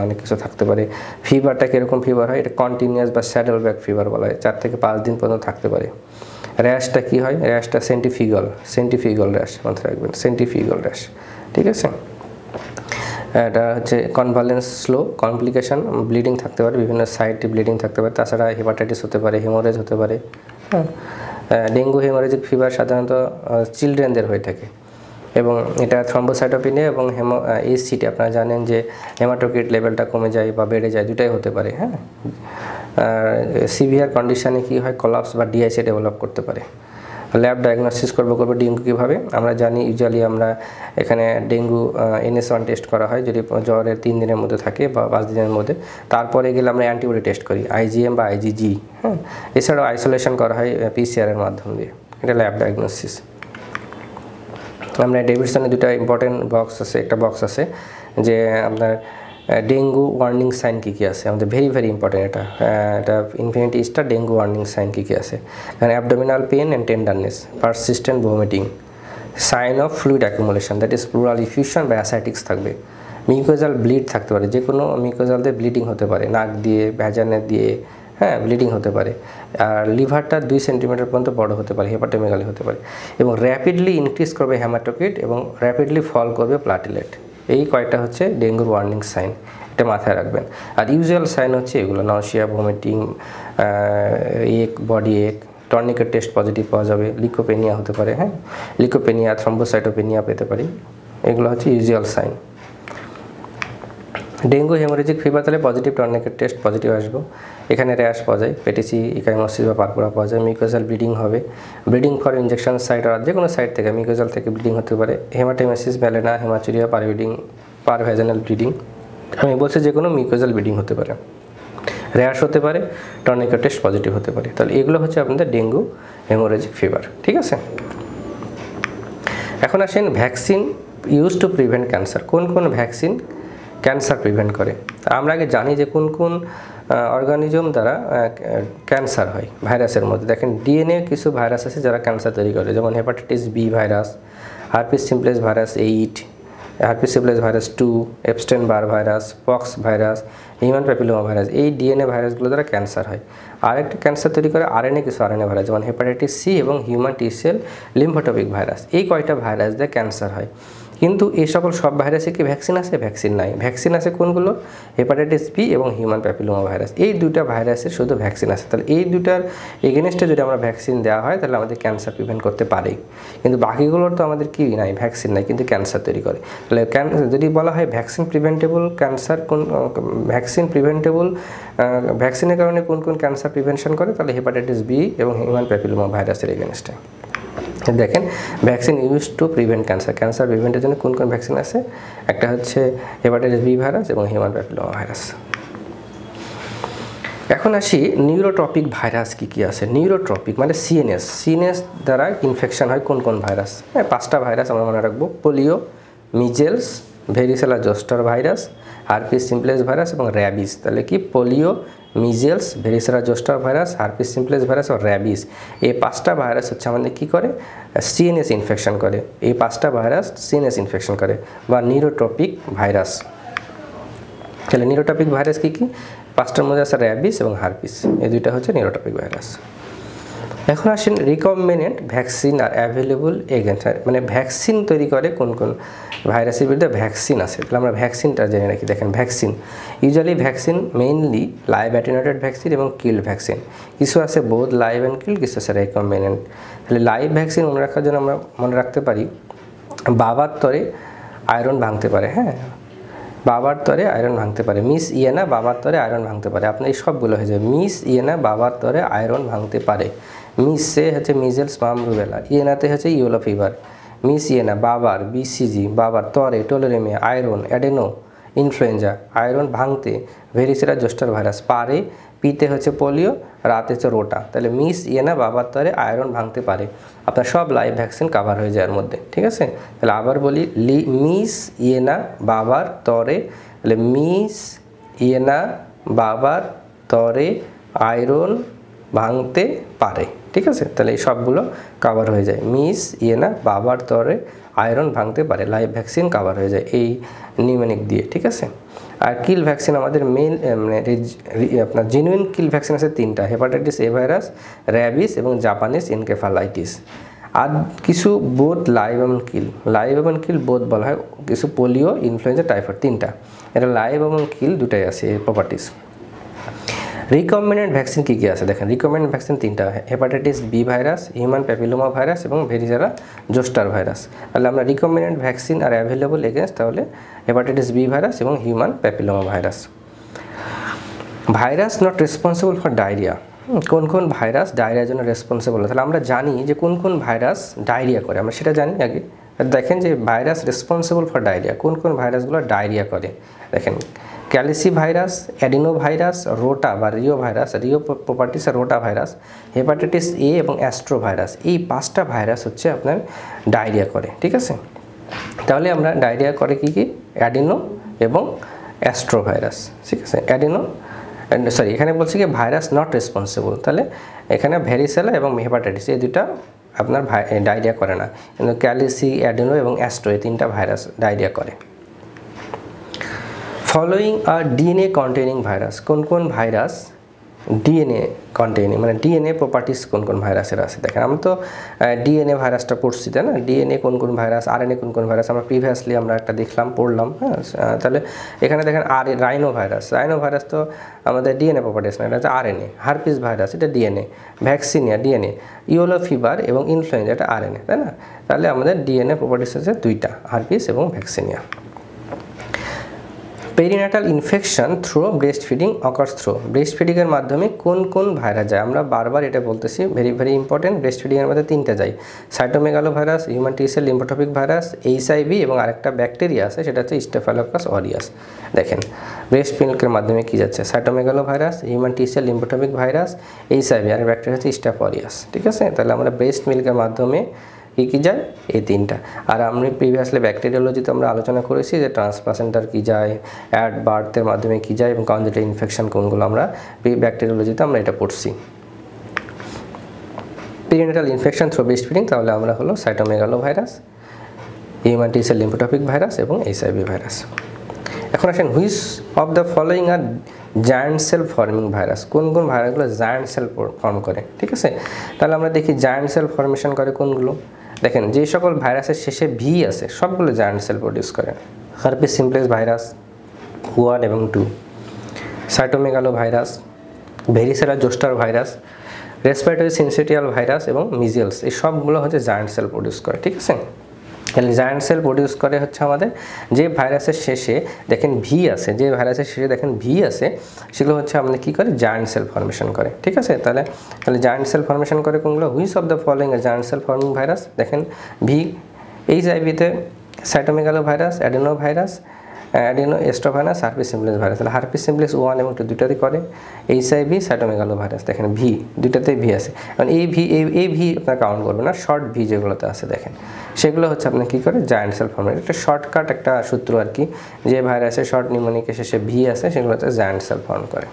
অনেক কিছু থাকতে পারে। ফিভারটা কীরকম ফিভার হয়? এটা কন্টিনিউয়াস বা স্যাডেল ব্যাক ফিভার বলা হয়, 4 থেকে 5 দিন পর্যন্ত থাকতে পারে। র্যাশটা কী হয়? র্যাশটা সেন্টিফিগাল র্যাশ মাথায় রাখবেন, সেন্টিফিগাল র্যাশ। ঠিক আছে, এটা হচ্ছে কনভালেন্স স্লো, কমপ্লিকেশন, ব্লিডিং থাকতে পারে, বিভিন্ন সাইডে ব্লিডিং থাকতে পারে। তাছাড়া হেপাটাইটিস হতে পারে, হেমোরেজ হতে পারে। হ্যাঁ, ডেঙ্গু হেমোরেজিক ফিভার সাধারণত চিলড্রেনদের হয়ে থাকে, এবং এটা থ্রম্বোসাইটোপেনিয়া এবং এইচসিটি, আপনারা জানেন যে হেমাটোক্রিট লেভেলটা কমে যায় বা বেড়ে যায়, দুটাই হতে পারে। হ্যাঁ, সিভিয়ার কন্ডিশনে কী হয়? কোলাপস বা ডিআইসি ডেভেলপ করতে পারে। ল্যাব ডায়াগনোসিস করবো ডেঙ্গু কীভাবে? আমরা জানি ইউজুয়ালি আমরা এখানে ডেঙ্গু NS1 টেস্ট করা হয় যদি জ্বরের 3 দিনের মধ্যে থাকে বা 5 দিনের মধ্যে। তারপরে গেলে আমরা অ্যান্টিবডি টেস্ট করি, IgM বা IgG। হ্যাঁ, এছাড়াও আইসোলেশন করা হয় PCR-এর মাধ্যম দিয়ে, এটা ল্যাব ডায়াগনোসিস। আমরা ডেভিডসনে 2টা ইম্পর্টেন্ট বক্স আছে, একটা বক্স আছে যে আপনার ডেঙ্গু ওয়ার্নিং সাইন কী কী আছে, আমাদের ভেরি ভেরি ইম্পর্টেন্ট। এটা infinity star dengue warning sign কী কী আছে? Abdominal pain and tenderness, persistent vomiting, sign of fluid accumulation, that is pleural effusion বা অ্যাসাইটিক্স থাকবে। মিউকোজাল ব্লিড থাকতে পারে, যে কোনো মিউকোজাল দিয়ে ব্লিডিং হতে পারে, নাক দিয়ে, ভ্যাজানে দিয়ে। হ্যাঁ, ব্লিডিং হতে পারে। আর লিভারটা 2 সেন্টিমিটার পর্যন্ত বড় হতে পারে, হেপাটোমেগালি হতে পারে, এবং র্যাপিডলি ইনক্রিজ করবে হেমাটোক্রিট এবং র্যাপিডলি ফল করবে প্লাটিলেট। এই কয়েকটা হচ্ছে ডেঙ্গুর ওয়ার্নিং সাইন, এটা মাথায় রাখবেন। আর ইউজুয়াল সাইন হচ্ছে এগুলো: নওশিয়া, ভমিটিং, বডি এক, টর্নিকেট টেস্ট পজিটিভ পাওয়া যাবে, লিকোপেনিয়া হতে পারে। হ্যাঁ, লিকোপেনিয়া, থ্রম্বোসাইটোপেনিয়া পেতে পারি, এগুলো হচ্ছে usual sign. Dengue haemorrhagic fever তাহলে পজিটিভ টর্নিকেট টেস্ট পজিটিভ আসবো। এখানে র্যাশ পাওয়া যায়, পেটিসি, ইকাইমোসিস বা পারপুরা পাওয়া যায়, মিউকোজাল ব্লিডিং হবে, ব্লিডিং ফর ইনজেকশন সাইট আর যে কোনো সাইট থেকে মিউকোজাল থেকে ব্লিডিং হতে পারে, হেমাটেমেসিস, ম্যালেনা, হেমাচুরিয়া, পারভ্যাজানাল ব্লিডিং। আমি বলছি যে কোনো মিউকোজাল ব্লিডিং হতে পারে, র্যাশ হতে পারে, টর্নিকেট টেস্ট পজিটিভ হতে পারে। তাহলে এগুলো হচ্ছে আপনাদের ডেঙ্গু হেমোরেজিক ফিভার। ঠিক আছে, এখন আসেন vaccine use to prevent cancer. কোন কোন ভ্যাকসিন ক্যান্সার প্রিভেন্ট করে। আমরা আগে জানি যে কোন কোন অর্গানিজম দ্বারা ক্যান্সার হয় ভাইরাসের মধ্যে। দেখেন ডিএনএ কিছু ভাইরাস আছে যারা ক্যান্সার তৈরি করে, যেমন hepatitis B virus, herpes simplex virus 8, herpes simplex virus 2, Epstein Barr virus, pox virus, human papilloma virus. এই ডিএনএ ভাইরাসগুলো দ্বারা ক্যান্সার হয়। আরেকটা ক্যান্সার তৈরি করে আরএনএ কিছু আরএনএ ভাইরাস, যেমন হেপাটাইটিস সি এবং human T cell lymphotropic virus. এই কয়টা ভাইরাস দিয়ে ক্যান্সার হয়। কিন্তু এই সকল সব ভাইরাসে কি ভ্যাকসিন আছে? ভ্যাকসিন নাই। ভ্যাকসিন আছে কোনগুলো? হেপাটাইটিস বি এবং হিউম্যান প্যাপিলোমা ভাইরাস। এই দুইটা ভাইরাসের শুধু ভ্যাকসিন আছে। তাহলে এই দুইটার এগেনস্টে যদি আমরা ভ্যাকসিন দেওয়া হয় তাহলে আমাদের ক্যান্সার প্রিভেন্ট করতে পারি। কিন্তু বাকিগুলোর তো আমাদের কি নাই, ভ্যাকসিন নাই, কিন্তু ক্যান্সার তৈরি করে। তাহলে যদি বলা হয় ভ্যাকসিন প্রিভেন্টেবল ক্যান্সার, কোন ভ্যাকসিন প্রিভেন্টেবল ভ্যাকসিনের কারণে কোন কোন ক্যান্সার প্রিভেনশন করে, তাহলে হেপাটাইটিস বি এবং হিউম্যান প্যাপিলোমা ভাইরাসের এগেনস্টে। দেখেন vaccine use to prevent cancer. Cancer প্রিভেন্টের জন্য কোন কোন ভ্যাকসিন আছে? একটা হচ্ছে হেপাটাইটিস বি ভাইরাস এবং হিউম্যান প্যাপিলোমা ভাইরাস। এখন আসি নিউরোট্রপিক ভাইরাস কি কি আছে। নিউরোট্রপিক মানে সিএনএস দ্বারা ইনফেকশন হয় কোন কোন ভাইরাস? হ্যাঁ, 5টা ভাইরাস আমরা মনে রাখবো: polio, measles, varicella zoster virus, herpes simplex virus এবং র্যাবিস। তাহলে কি polio, measles, varicella zoster virus, herpes simplex virus ও র্যাবিস। এই 5টা ভাইরাস হচ্ছে আমাদের কী করে? সিএনএস ইনফেকশন করে। এই 5টা ভাইরাস সিএনএস ইনফেকশন করে বা নিউরোট্রপিক ভাইরাস। তাহলে নিউরোট্রপিক ভাইরাস কী কী? 5টার মধ্যে আছে র্যাবিস এবং হার্পিস। এই দুইটা হচ্ছে নিউরোট্রপিক ভাইরাস। এখন আসেন রিকমেন্ডেড ভ্যাকসিন আর অ্যাভেলেবল এগেন্স্ট, মানে ভ্যাকসিন তৈরি করে কোন কোন ভাইরাসের বিরুদ্ধে ভ্যাকসিন আছে। তাহলে আমরা ভ্যাকসিনটা জেনে রাখি। দেখেন vaccine usually vaccine mainly live attenuated vaccine এবং কিল্ড ভ্যাকসিন। কিছু আছে বোথ লাইভ অ্যান্ড কিল্ড, কিছু আছে রিকমেন্ডেড। তাহলে লাইভ ভ্যাকসিন মনে রাখার জন্য আমরা মনে রাখতে পারি বাবার তরে আয়রন ভাঙতে পারে। হ্যাঁ, বাবার তরে আয়রন ভাঙতে পারে। মিস ইয়েনা বাবার তরে আয়রন ভাঙতে পারে। আপনার এই সবগুলো হয়ে যায়। মিস ইয়েনা বাবার তরে আয়রন ভাঙতে পারে। মিসে হচ্ছে মিজেলস, মাম, রুবেলা। ইয়েনাতে হচ্ছে ইয়েলো ফিভার। মিস ইয়েনা বাবার, বিসিজি বাবার তরে টোলোরেমিয়া, আয়রন, অ্যাডেনো, ইনফ্লুয়েঞ্জা। আয়রন ভাঙতে ভেরিসেলা জোস্টার ভাইরাস। পারে পিতে হচ্ছে পোলিও, রাতে হচ্ছে রোটা। তাহলে মিস ইয়েনা বাবার তরে আয়রন ভাঙতে পারে। আপনার সব লাইভ ভ্যাকসিন কাভার হয়ে যায় এর মধ্যে। ঠিক আছে, তাহলে আবার বলি মিস ইয়েনা বাবার তরে, তাহলে মিস ইয়েনা বাবার তরে আয়রন ভাঙতে পারে। ঠিক আছে, তাহলে এই সবগুলো কাভার হয়ে যায়। মিস ইয়েনা বাবার তরে আয়রন ভাঙতে পারে, লাইভ ভ্যাকসিন কাভার হয়ে যায় এই নিউমোনিক দিয়ে। ঠিক আছে, আর কিল ভ্যাকসিন আমাদের মেন মানে আপনার জেনুইন কিল ভ্যাকসিন আছে 3টা: হেপাটাইটিস এ ভাইরাস, র্যাবিস এবং জাপানিজ এনকেফালাইটিস। আর কিছু বোথ লাইভ এবং কিল বোথ বলা হয়। কিছু পোলিও, ইনফ্লুয়েঞ্জা, টাইফয়েড 3টা। এটা লাইভ এবং কিল দুটাই আছে এই প্রপার্টিস। রিকমেন্ডেড ভ্যাকসিন কী কী আছে? দেখেন রিকমেন্ডেড ভ্যাকসিন 3টা: hepatitis B virus, human papilloma virus এবং ভেরিসেলা জোস্টার ভাইরাস। তাহলে আমরা রিকমেন্ডেড ভ্যাকসিন আর অ্যাভেলেবল এগেন্স্ট, তাহলে হেপাটাইটিস বি ভাইরাস এবং human papilloma virus. Virus not responsible for diarrhoea. কোন কোন ভাইরাস ডায়রিয়ার জন্য রেসপন্সিবল? তাহলে আমরা জানি যে কোন কোন ভাইরাস ডায়রিয়া করে, আমরা সেটা জানি আগে। দেখেন যে ভাইরাস রেসপন্সিবল ফর ডায়রিয়া, কোন কোন ভাইরাসগুলো ডায়রিয়া করে। দেখেন calicivirus, adeno virus, rota বা reovirus, reo properties rotavirus, hepatitis A এবং অ্যাস্ট্রো ভাইরাস। এই 5টা ভাইরাস হচ্ছে আপনার ডায়রিয়া করে। ঠিক আছে, তাহলে আমরা ডায়রিয়া করে কি কি? অ্যাডিনো এবং অ্যাস্ট্রো ভাইরাস। ঠিক আছে, অ্যাডিনো এখানে বলছি কি ভাইরাস নট রেসপন্সিবল, তাহলে এখানে ভেরিসেলা এবং হেপাটাইটিস এই দুটা আপনার ডায়রিয়া করে না, কিন্তু ক্যালিসি, অ্যাডিনো এবং অ্যাস্ট্রো এই 3টা ভাইরাস ডায়রিয়া করে। ফলোয়িং আর ডিএনএ কন্টেনিং ভাইরাস। কোন কোন ভাইরাস ডিএনএ কন্টেনিং, মানে ডিএনএ প্রপার্টিস কোন কোন ভাইরাসের আছে? দেখেন আমরা তো ডিএনএ ভাইরাসটা পড়ছি, তাই না? ডিএনএ কোন কোন ভাইরাস, আরএনএ কোন কোন ভাইরাস আমরা প্রিভিয়াসলি আমরা একটা দেখলাম, পড়লাম। হ্যাঁ, তাহলে এখানে দেখেন রাইনো ভাইরাস তো আমাদের ডিএনএ প্রপার্টিস না, এটা হচ্ছে আরএনএ। হার্পিস ভাইরাস এটা DNA. Vaccinia DNA. Yellow fever এবং ইনফ্লুয়েঞ্জা এটা আরএনএ, তাই না? তাহলে আমাদের ডিএনএ প্রপার্টিস হচ্ছে 2টা, হার্পিস এবং vaccinia. Perinatal infection through breast feeding occurs through. Breast ফিডিংয়ের মাধ্যমে কোন কোন ভাইরাস যায়? আমরা বারবার এটা বলতেছি, ভেরি ভেরি ইম্পর্টেন্ট। ব্রেস্ট ফিডিংয়ের মধ্যে 3টা যায়: cytomegalovirus, human T cell lymphotropic virus, HIV এবং আরেকটা ব্যাকটেরিয়া আছে সেটা হচ্ছে স্টেফাইলোকাস অরিয়াস। দেখেন ব্রেস্ট মিল্কের মাধ্যমে কি যাচ্ছে? Cytomegalovirus, human T cell lymphotropic virus, HIV আর ব্যাকটেরিয়া হচ্ছে স্টেফ অরিয়াস। ঠিক আছে, তাহলে আমরা ব্রেস্ট মিল্কের মাধ্যমে কি যায় এই তিনটা। আর আমরা প্রিভিয়াসলি ব্যাকটেরিওলজিতে আমরা আলোচনা করেছি যে ট্রান্সপ্লাসেন্টার কি যায়, অ্যাট বার্থের মাধ্যমে কি যায় এবং কনজেনিটাল ইনফেকশন কোনগুলো আমরা ব্যাকটেরিওলজিতে আমরা এটা পড়ছি। Perinatal infection through breast feeding, তাহলে আমরা হলো cytomegalovirus, human T cell lymphotropic virus এবং এইচআইভি ভাইরাস। এখন আসেন, which of the following are giant cell forming virus, কোন কোন ভাইরাসগুলো জায়ান্ট সেল ফর্ম করে, ঠিক আছে। তাহলে আমরা দেখি জায়ান্ট সেল ফর্মেশন করে কোনগুলো। দেখেন, যে সকল ভাইরাসের শেষে ভি আছে সবগুলো জায়ান্ট সেল প্রডিউস করে। হার্পিস সিমপ্লেক্স ভাইরাস 1 এবং 2, cytomegalo virus, varicella zoster virus, respiratory syncytial virus এবং মিজেলস, এই সবগুলো হচ্ছে জায়ান্ট সেল প্রডিউস করে, ঠিক আছে। তাহলে জায়ান্ট সেল প্রডিউস করে হচ্ছে আমাদের যে ভাইরাসের শেষে দেখেন ভি আছে, যে ভাইরাসের শেষে দেখেন ভি আছে সেগুলো হচ্ছে আমাদের কী করে, জায়ান্ট সেল ফর্মেশন করে, ঠিক আছে। তাহলে জায়ান্ট সেল ফর্মেশন করে কোনগুলো, which of the following are giant cell forming virus. দেখেন ভি, এইচআইভিতে cytomegalovirus, adenovirus, adeno astrovirus, herpes simplex virus. তাহলে হার্পিস সিমপ্লেক্স 1 এবং 2 দুইটাতেই করে। এইচআইভি, সাইটোমেগালো ভাইরাস, দেখেন ভি দুইটাতেই ভি আছে। কারণ এই ভি আপনার কাউন্ট করবে না, শর্ট ভি যেগুলোতে আছে দেখেন সেগুলো হচ্ছে আপনার কী করে, জায়ান্ট সেল ফর্মেট। একটা শর্টকাট একটা সূত্র আর কি, যে ভাইরাসের শর্ট নিউমোনিকের শেষে ভি আছে সেগুলোতে জায়ান্ট সেল ফর্ম করে।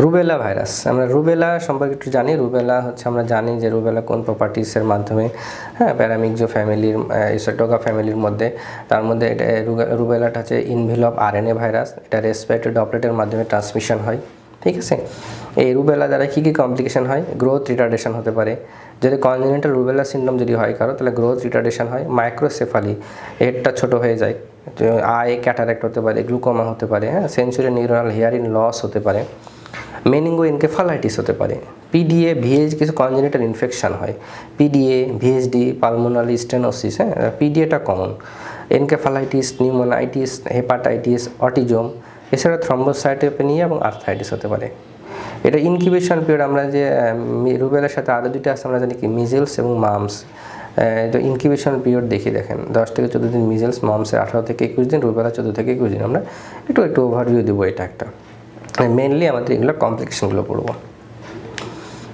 রুবেলা ভাইরাস, আমরা রুবেলা সম্পর্কে একটু জানি। রুবেলা হচ্ছে আমরা জানি যে রুবেলা কোন প্রপার্টিসের মাধ্যমে, হ্যাঁ, প্যারামিক্সো ফ্যামিলির, ইসোটোকা ফ্যামিলির মধ্যে, তার মধ্যে এটা রুবেলাটা হচ্ছে ইনভেলপ আরএনএ ভাইরাস, এটা রেসপিরেটরি ড্রপলেটের মাধ্যমে ট্রান্সমিশন হয়, ঠিক আছে। এই রুবেলা দ্বারা কী কী কমপ্লিকেশন হয়, গ্রোথ রিটার্ডেশন হতে পারে। যদি কনজেনিটাল রুবেলা সিনড্রোম যদি হয় কারো, তাহলে গ্রোথ রিটার্ডেশন হয়, মাইক্রোসেফালি, হেডটা ছোট হয়ে যায়, আই ক্যাটারেক্ট হতে পারে, গ্লুকোমা হতে পারে, হ্যাঁ, সেন্সুরি নিউরাল হিয়ারিং লস হতে পারে, মেনিঙ্গো এনকেফালাইটিস হতে পারে, পিডিএ ভিএইচ কিছু কনজেনিটাল ইনফেকশন হয়, পিডিএ ভিএইচডি পালমোনারি স্টেনোসিস, হ্যাঁ, পিডিএটা common, encephalitis, pneumonitis, hepatitis, autism, এছাড়া থ্রম্বোসাইটোপেনিয়া এবং আর্থ্রাইটিস হতে পারে। এটা ইনকিউবেশন পিরিয়ড, আমরা যে রুবেলার সাথে আরও দুইটা আছে আমরা জানি কি, মিজেলস এবং মামস। তো ইনকিউবেশন পিরিয়ড দেখি, দেখেন 10 থেকে 14 দিন মিজেলস, মামসের 18 থেকে 21 দিন, রুবেলা 14 থেকে 21 দিন। আমরা একটু ওভারভিউ দেবো, এটা একটা মেনলি আমাদের এগুলো কমপ্লিকেশনগুলো পড়বো।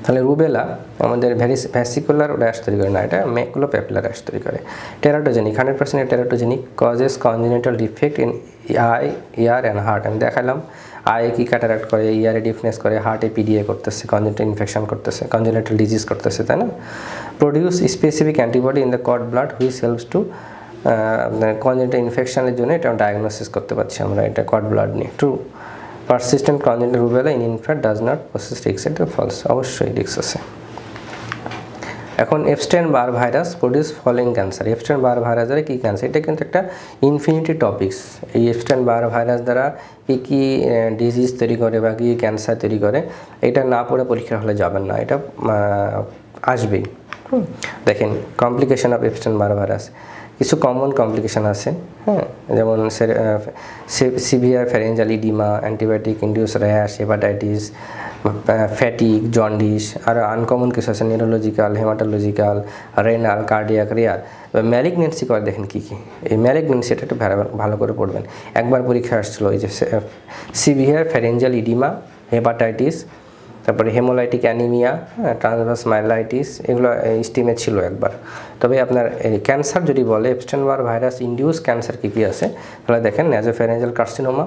তাহলে রুবেলা আমাদের ভ্যাসিকুলার র্যাশ তৈরি করে না, এটা ম্যাকুলোপ্যাপুলার র্যাশ তৈরি করে। Teratogenic, 100% teratogenic, causes congenital defect in I, year and heart. আমি দেখালাম আয়ে কি ক্যাটারাক্ট করে, ইয়ারে ডিফনেস করে, হার্টে পিডিএ করতেছে, কনজেনিটাল ইনফেকশন করতেছে, কনজেনিটাল ডিজিজ করতেছে, তাই না। Produce specific antibody in the cord blood which helps to congenital ইনফেকশনের জন্য এটা ডায়াগনোসিস করতে পারছি আমরা, এটা কর্ড ব্লাড নিয়ে। True. Persistent congenital rubella in infant does not possess risk, এটা ফলস, অবশ্যই রিস্ক আছে। এখন Epstein Barr virus produce following cancer. Epstein Barr virus দ্বারা কী ক্যান্সার, এটা কিন্তু একটা ইনফিনিটি টপিকস। এই এপস্টেইন বার ভাইরাস দ্বারা কী ডিজিজ তৈরি করে বা কী ক্যান্সার তৈরি করে, এটা না পড়ে পরীক্ষা হলে যাবেন না, এটা আসবেই। দেখেন complication of Epstein Barr virus, কিছু কমন কমপ্লিকেশান আছে, হ্যাঁ, যেমন severe pharyngeal oedema, antibiotic induce rash, hepatitis, fatigue, jaundice. আর আনকমন কিছু আছে, neurological, haematological, renal, cardiac, rare. Malignancy করে দেখেন কী কী, এই ম্যালিগনেন্সি এটা একটু ভালো করে পড়বেন। একবার পরীক্ষা আসছিলো এই যে সিভিয়ার ফ্যারেঞ্জাল ইডিমা, হেপাটাইটিস, তারপরে হেমোলাইটিক অ্যানিমিয়া, ট্রান্সভার্স মাইলাইটিস, এগুলো স্টিমে ছিল একবার। তবে আপনার ক্যান্সার যদি বলে Epstein Barr virus induce cancer কী কী আছে, তাহলে দেখেন nasopharyngeal carcinoma,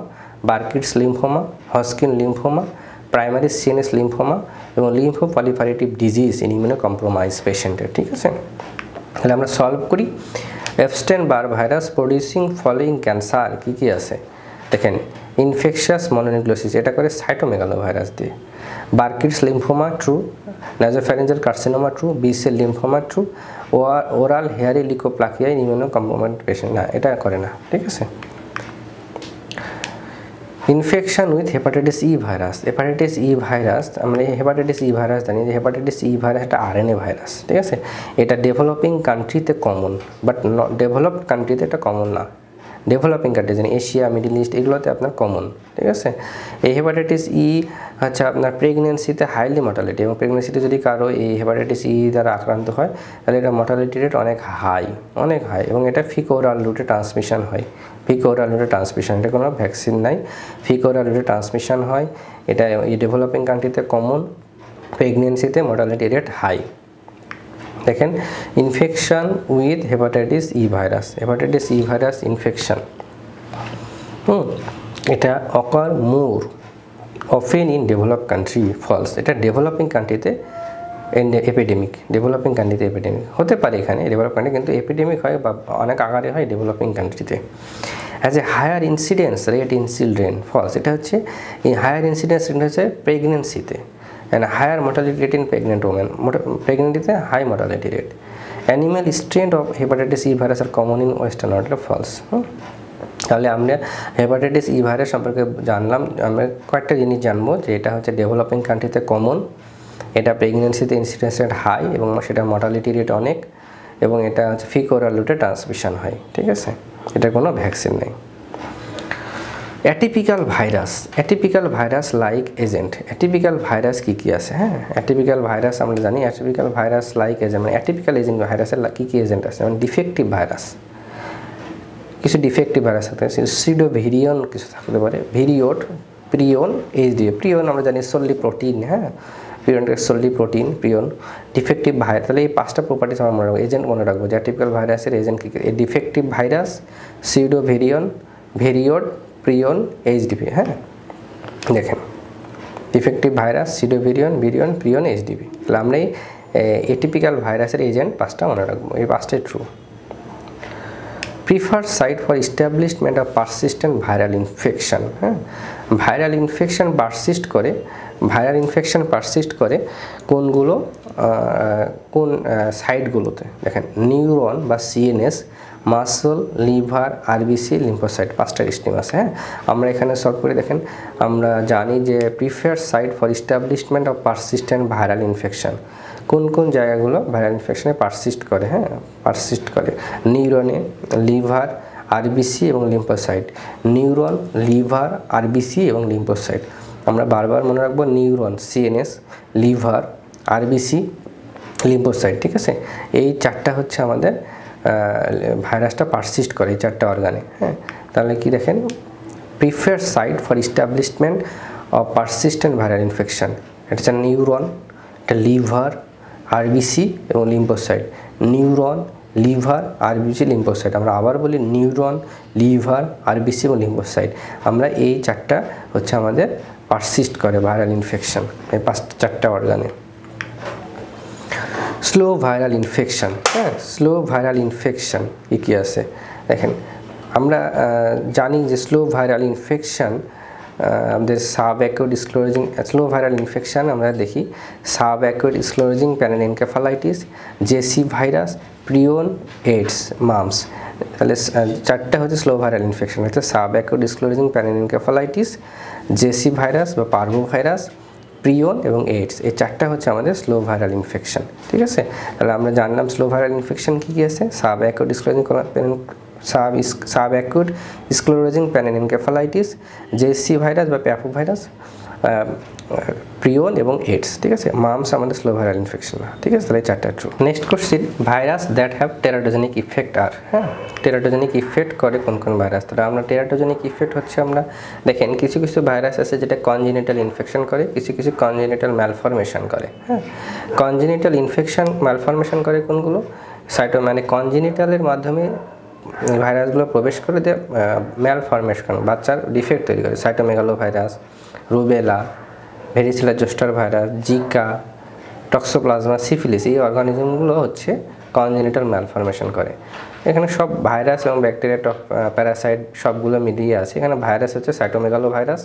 Burkitt's lymphoma, Hodgkin lymphoma, primary CNS lymphoma এবং lymphoproliferative disease in immunocompromise পেশেন্টের, ঠিক আছে। তাহলে আমরা সলভ করি। Epstein Barr virus producing following cancer কী কী আছে, দেখেন ইনফেকশাস মনোনিউক্লিওসিস, এটা করে সাইটোমেগালো ভাইরাস দিয়ে। Burkitt's lymphoma true, nasopharyngeal carcinoma true, B cell lymphoma true, oral hairy leukoplakia immunocompromised patient, না এটা করে না, ঠিক আছে। Infection with hepatitis E virus, hepatitis E virus, আমরা এই হেপাটাইটিস ই ভাইরাস জানি যে হেপাটাইটিস ই ভাইরাস একটা আরএনএ ভাইরাস, ঠিক আছে। এটা ডেভেলপিং কান্ট্রিতে কমন, বাট ডেভেলপড কান্ট্রিতে এটা কমন না। ডেভেলপিং কান্ট্রি যেন এশিয়া, মিডল ইস্ট, এগুলোতে আপনার কমন, ঠিক আছে। এই হেপাটাইটিস ই হচ্ছে আপনার প্রেগনেন্সিতে হাইলি মর্টালিটি, এবং প্রেগনেন্সিতে যদি কারো এই হেপাটাইটিস ই দ্বারা আক্রান্ত হয় তাহলে এটা মর্টালিটি রেট অনেক হাই, এবং এটা ফিকোরাল রুটে ট্রান্সমিশন হয়। ফিকোরাল রুটে ট্রান্সমিশন, এটা কোনো ভ্যাকসিন নাই, ফিকোরাল রুটে ট্রান্সমিশন হয়। এটা এই ডেভেলপিং কান্ট্রিতে কমন, প্রেগনেন্সিতে মর্টালিটি রেট হাই। দেখেন infection with hepatitis E virus, hepatitis E virus infection এটা occur more often in develop country, false. এটা ডেভেলপিং কান্ট্রিতে এপিডেমিক, ডেভেলপিং কান্ট্রিতে এপিডেমিক হতে পারে, এখানে ডেভেলপ কান্ট্রি কিন্তু এপিডেমিক হয় বা অনেক আকারে হয় ডেভেলপিং কান্ট্রিতে। As a higher incidence rate in children, false. এটা হচ্ছে হায়ার ইনসিডেন্স রেট হচ্ছে প্রেগনেন্সিতে, and higher mortality rate in pregnant women, প্রেগনেন্টিতে high mortality rate. Animal strain of hepatitis E virus are common in western world, false. তাহলে আমরা hepatitis E virus সম্পর্কে জানলাম, আমরা কয়েকটা জিনিস জানবো যে এটা হচ্ছে ডেভেলপিং কান্ট্রিতে কমন, এটা প্রেগনেন্সিতে ইনসিডেন্স রেট হাই এবং সেটা মর্টালিটি রেট অনেক, এবং এটা হচ্ছে ফিকোরাল রুটে ট্রান্সমিশন হয়, ঠিক আছে, এটার কোনো ভ্যাকসিন নেই। Atypical virus, atypical virus like agent, atypical virus কী কী আছে? হ্যাঁ, অ্যাটিপিক্যাল ভাইরাস আমরা জানি, অ্যাটিপিক্যাল ভাইরাস লাইক এজেন্ট মানে অ্যাটিপিক্যাল এজেন্ট ভাইরাসের কী কী এজেন্ট আছে, মানে ডিফেক্টিভ ভাইরাস, কিছু ডিফেক্টিভ ভাইরাস থাকতে পারে, সিডো ভেরিয়ন কিছু থাকতে পারে, ভেরিওড, প্রিয়ন, এইচডিএ। প্রিয়ন আমরা জানি সোললি প্রোটিন, হ্যাঁ, প্রিয়নটা সোললি প্রোটিন, প্রিয়ন। ডিফেক্টিভ ভাইরাস, তাহলে এই 5টা প্রপার্টিস আমরা মনে রাখবো, এজেন্ট মনে রাখবো যে অ্যাটিপিক্যাল ভাইরাসের এজেন্ট কী কী, ডিফেক্টিভ ভাইরাস, সিডো ভেরিয়ন, ভেরিওড, প্রিয়ন, এইচডিপি। হ্যাঁ, দেখেন ডিফেক্টিভ ভাইরাস, সিডো ভেরিয়ন, ভিরিয়ন, প্রিয়ন, এইচডিপি। তাহলে আমরা এই অ্যাটিপিক্যাল ভাইরাসের এজেন্ট 5টা মনে রাখবো, এই 5টাই true. Preferred site for establishment of persistent viral infection, হ্যাঁ, ভাইরাল ইনফেকশন পারসিস্ট করে কোনগুলো, কোন সাইটগুলোতে? দেখেন নিউরন বা CNS, muscle, liver, RBC, lymphocyte, 5টা স্টিম আছে। হ্যাঁ, আমরা এখানে সলভ করে দেখেন, আমরা জানি যে preferred site for establishment of persistent viral infection, কোন কোন জায়গাগুলো ভাইরাল ইনফেকশনে পারসিস্ট করে? হ্যাঁ, পারসিস্ট করে নিউরনে, লিভার, আরবিসি এবং লিম্ফোসাইট, নিউরন, লিভার, আরবিসি এবং লিম্ফোসাইট। আমরা বারবার মনে রাখবো neuron, CNS, liver, RBC, lymphocyte, ঠিক আছে। এই 4টা হচ্ছে আমাদের ভাইরাসটা পারসিস্ট করে, এই 4টা অর্গানে। হ্যাঁ, তাহলে কি দেখেন, preferred site for establishment of persistent viral infection, এটা হচ্ছে নিউরন, এটা লিভার, আরবিসি এবং lymphocyte, neuron, liver, RBC, lymphocyte. আমরা আবার বলি নিউরন, লিভার, আরবিসি এবং লিম্ফোসাইট। আমরা এই 4টা হচ্ছে আমাদের পারসিস্ট করে ভাইরাল ইনফেকশন, এই 4টা অর্গানে। স্লো ভাইরাল ইনফেকশন, হ্যাঁ, স্লো ভাইরাল ইনফেকশন কী আছে? দেখেন আমরা জানি যে স্লো ভাইরাল ইনফেকশন আমাদের subacute sclerosing, slow viral infection আমরা দেখি subacute sclerosing panencephalitis, JC virus, prion, AIDS, mumps. তাহলে 4টা হচ্ছে স্লো ভাইরাল ইনফেকশন, হচ্ছে subacute sclerosing panencephalitis, JC virus বা পার্ভো ভাইরাস, প্রিয়ন এবং এইডস। এই 4টা হচ্ছে আমাদের স্লো ভাইরাল ইনফেকশন, ঠিক আছে। তাহলে আমরা জানলাম স্লো ভাইরাল ইনফেকশন কী কী আছে, সাবঅ্যাকুট স্ক্লেরোজিং প্যানিনএনকেফালাইটিস, জেসি ভাইরাস বা প্যাফো ভাইরাস, প্রিয়ন এবং এইডস, ঠিক আছে। মামস আমাদের স্লো ভাইরাল ইনফেকশন, ঠিক আছে। তাহলে 4টা true. Next question, virus that have teratogenic effect are, হ্যাঁ, টেরাটোজেনিক ইফেক্ট করে কোন কোন ভাইরাস? তাহলে আমরা টেরাটোজেনিক ইফেক্ট হচ্ছে আমরা দেখেন কিছু কিছু ভাইরাস আছে যেটা কনজেনিটাল ইনফেকশন করে, কিছু কিছু কনজেনিটাল ম্যালফরমেশন করে। হ্যাঁ, কনজেনিটাল ইনফেকশন ম্যালফরমেশন করে কোনগুলো? মানে কনজেনিটালের মাধ্যমে ভাইরাসগুলো প্রবেশ করে দিয়ে ম্যালফরমেশন, বাচ্চার ডিফেক্ট তৈরি করে। Cytomegalovirus, rubella, ভেরিসেলা zoster virus, Zika, toxoplasma, syphilis, এই অর্গানিজমগুলো হচ্ছে কনজেনিটাল ম্যালফরমেশন করে। এখানে সব ভাইরাস এবং ব্যাকটেরিয়া, প্যারাসাইট সবগুলো মিলিয়ে আছে। এখানে ভাইরাস হচ্ছে cytomegalovirus,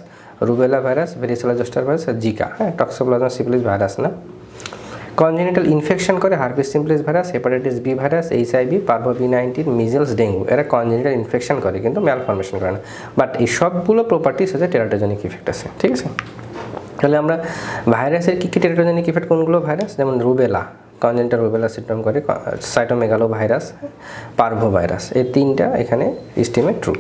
rubella virus, varicella zoster virus আর জিকা। হ্যাঁ, টক্সোপ্লাজমা, সিফিলিস ভাইরাস না। কনজেনিটাল ইনফেকশন করে herpes simplex virus, hepatitis B virus, HIV, parvo বি19, মিজেলস, ডেঙ্গু। এরা কনজেনিটাল ইনফেকশন করে কিন্তু ম্যালফরমেশন করে না। বাট এই সবগুলো প্রপার্টিস হচ্ছে টেরাটোজেনিক ইফেক্ট আছে, ঠিক আছে। তাহলে আমরা ভাইরাসের কী কী টেরাটোজেনিক ইফেক্ট কোনগুলো ভাইরাস? যেমন রুবেলা, কনজেনিটাল রুবেলা সিনড্রোম করে, সাইটোমেগালো ভাইরাস, পার্ভো ভাইরাস, এই 3টা এখানে স্টিমে ট্রু।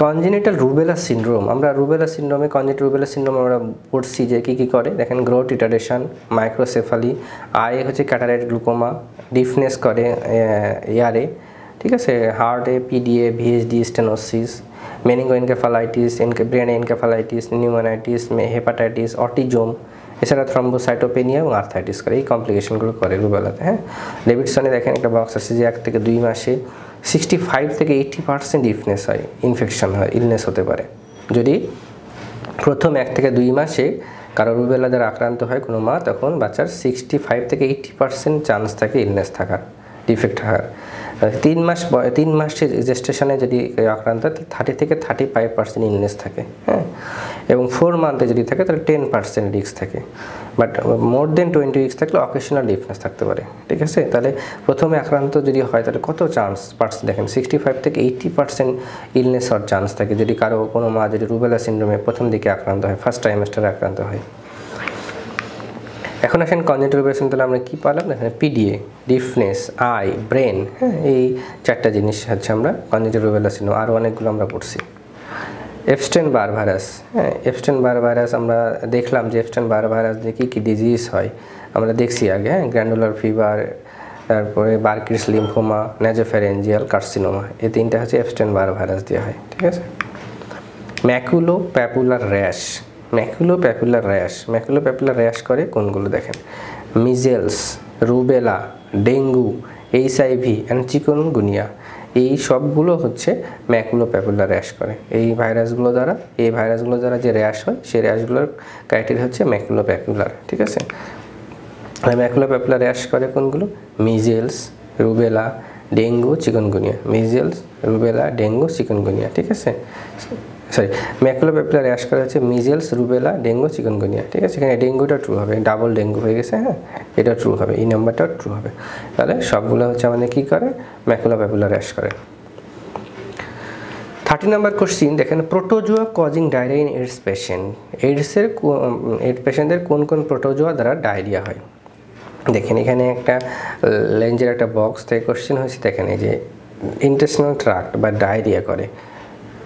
কনজেনিটাল রুবেলা সিনড্রোম, আমরা রুবেলা সিনড্রোমে, কনজেনিটাল রুবেলা সিনড্রোম আমরা পড়ছি যে কী কী করে। দেখেন গ্রোথ রিটার্ডেশন, মাইক্রোসেফালি, আই হচ্ছে ক্যাটারাক্ট গ্লুকোমা, ডিফনেস করে ইয়ারে, ঠিক আছে, হার্টে PDA, VSD, stenosis, meningoencephalitis, brain encephalitis, pneumonitis, hepatitis, autism, এছাড়া থ্রম্বোসাইটোপেনিয়া এবং আর্থাইটিস করে, এই কমপ্লিকেশনগুলো করে রুবেলাতে। হ্যাঁ, ডেভিডসনে দেখেন একটা বক্স আছে যে 1 থেকে 2 মাসে 65 থেকে 80% ইফনেস হয়, ইনফেকশন হয়, ইলনেস হতে পারে। যদি প্রথম 1 থেকে 2 মাসে কারো রুবেলা দ্বারা আক্রান্ত হয় কোনো মা, তখন বাচ্চার 65 থেকে 80% চান্স থাকে ইলনেস থাকার, ডিফেক্ট থাকার। 3 মাসের জেস্টেশনে যদি আক্রান্ত হয় 30 থেকে 35% ইলনেস থাকে। হ্যাঁ, এবং 4 মান্থে যদি থাকে তাহলে 10% রিস্ক থাকে। বাট মোর দেন 20 উইকস থাকলে অকেশনাল ইলনেস থাকতে পারে। ঠিক আছে, তাহলে প্রথমে আক্রান্ত যদি হয় তাহলে কত পার্সেন্ট দেখেন, 65 থেকে 80% ইলনেস হওয়ার চান্স থাকে যদি কারো কোনো মা যদি রুবেলা সিন্ড্রোমে প্রথম দিকে আক্রান্ত হয়, ফার্স্ট ট্রাইমেস্টারে আক্রান্ত হয়। এখন আসেন কনজেনিটাল রুবেলা সিন্ড্রোম, তাহলে আমরা কী পারলাম এখানে, পিডিএ, ডিফনেস, আই, ব্রেন। হ্যাঁ, এই 4টা জিনিস হচ্ছে আমরা কনজেনিটাল রুবেলা সিন্ড্রোম। আরও অনেকগুলো আমরা পড়ছি। Epstein Barr virus. হ্যাঁ, এপস্টেইন বার ভাইরাস আমরা দেখলাম যে এপস্টেইন বার ভাইরাস দিয়ে কী কী ডিজিজ হয় আমরা দেখছি আগে। হ্যাঁ, গ্র্যানুলার ফিভার, তারপরে বার্কিস লিম্ফোমা, ন্যাজোফ্যারেঞ্জিয়াল কার্সিনোমা, এই 3টা হচ্ছে এপস্টেইন বার ভাইরাস দেওয়া হয়। ঠিক আছে। ম্যাকুলো প্যাপুলার র্যাশ, ম্যাকুলো প্যাপুলার র্যাশ, ম্যাকুলো প্যাপুলার র্যাশ করে কোনগুলো দেখেন, measles, rubella, dengue, HIV and chikungunya, এই সবগুলো হচ্ছে ম্যাকুলো প্যাপুলার র্যাশ করে। এই ভাইরাসগুলো দ্বারা যে র্যাশ হয় সেই র্যাশগুলোর ক্রাইটেরিয়া হচ্ছে ম্যাকুলো প্যাপুলার। ঠিক আছে, ম্যাকুলো প্যাপুলার র্যাশ করে কোনগুলো, measles, rubella, dengue, chikungunya, measles, rubella, dengue, chikungunya. ঠিক আছে, ম্যাকুলো প্যাপুলার র্যাশ করা হচ্ছে মিজেলস, রুবেলা, ডেঙ্গু, চিকুনগুনিয়া। ঠিক আছে, এখানে ডেঙ্গুটা ট্রু হবে, ডাবল ডেঙ্গু হয়ে গেছে। হ্যাঁ, এটা ট্রু হবে, এই নাম্বারটাও ট্রু হবে। তাহলে সবগুলো হচ্ছে আমাদের কী করে, ম্যাকুলো প্যাপুলার র্যাশ করে। 30 নম্বর কোশ্চিন দেখেন, protozoa causing diarrhoea in AIDS patient. AIDS পেশেন্টদের কোন কোন প্রোটোজোয়া দ্বারা ডায়রিয়া হয়। দেখেন এখানে একটা লেঞ্জের একটা বক্স থেকে কোশ্চেন হয়েছে। দেখেন এই যে ইন্টেস্টিনাল ট্রাক্ট বা ডায়রিয়া করে,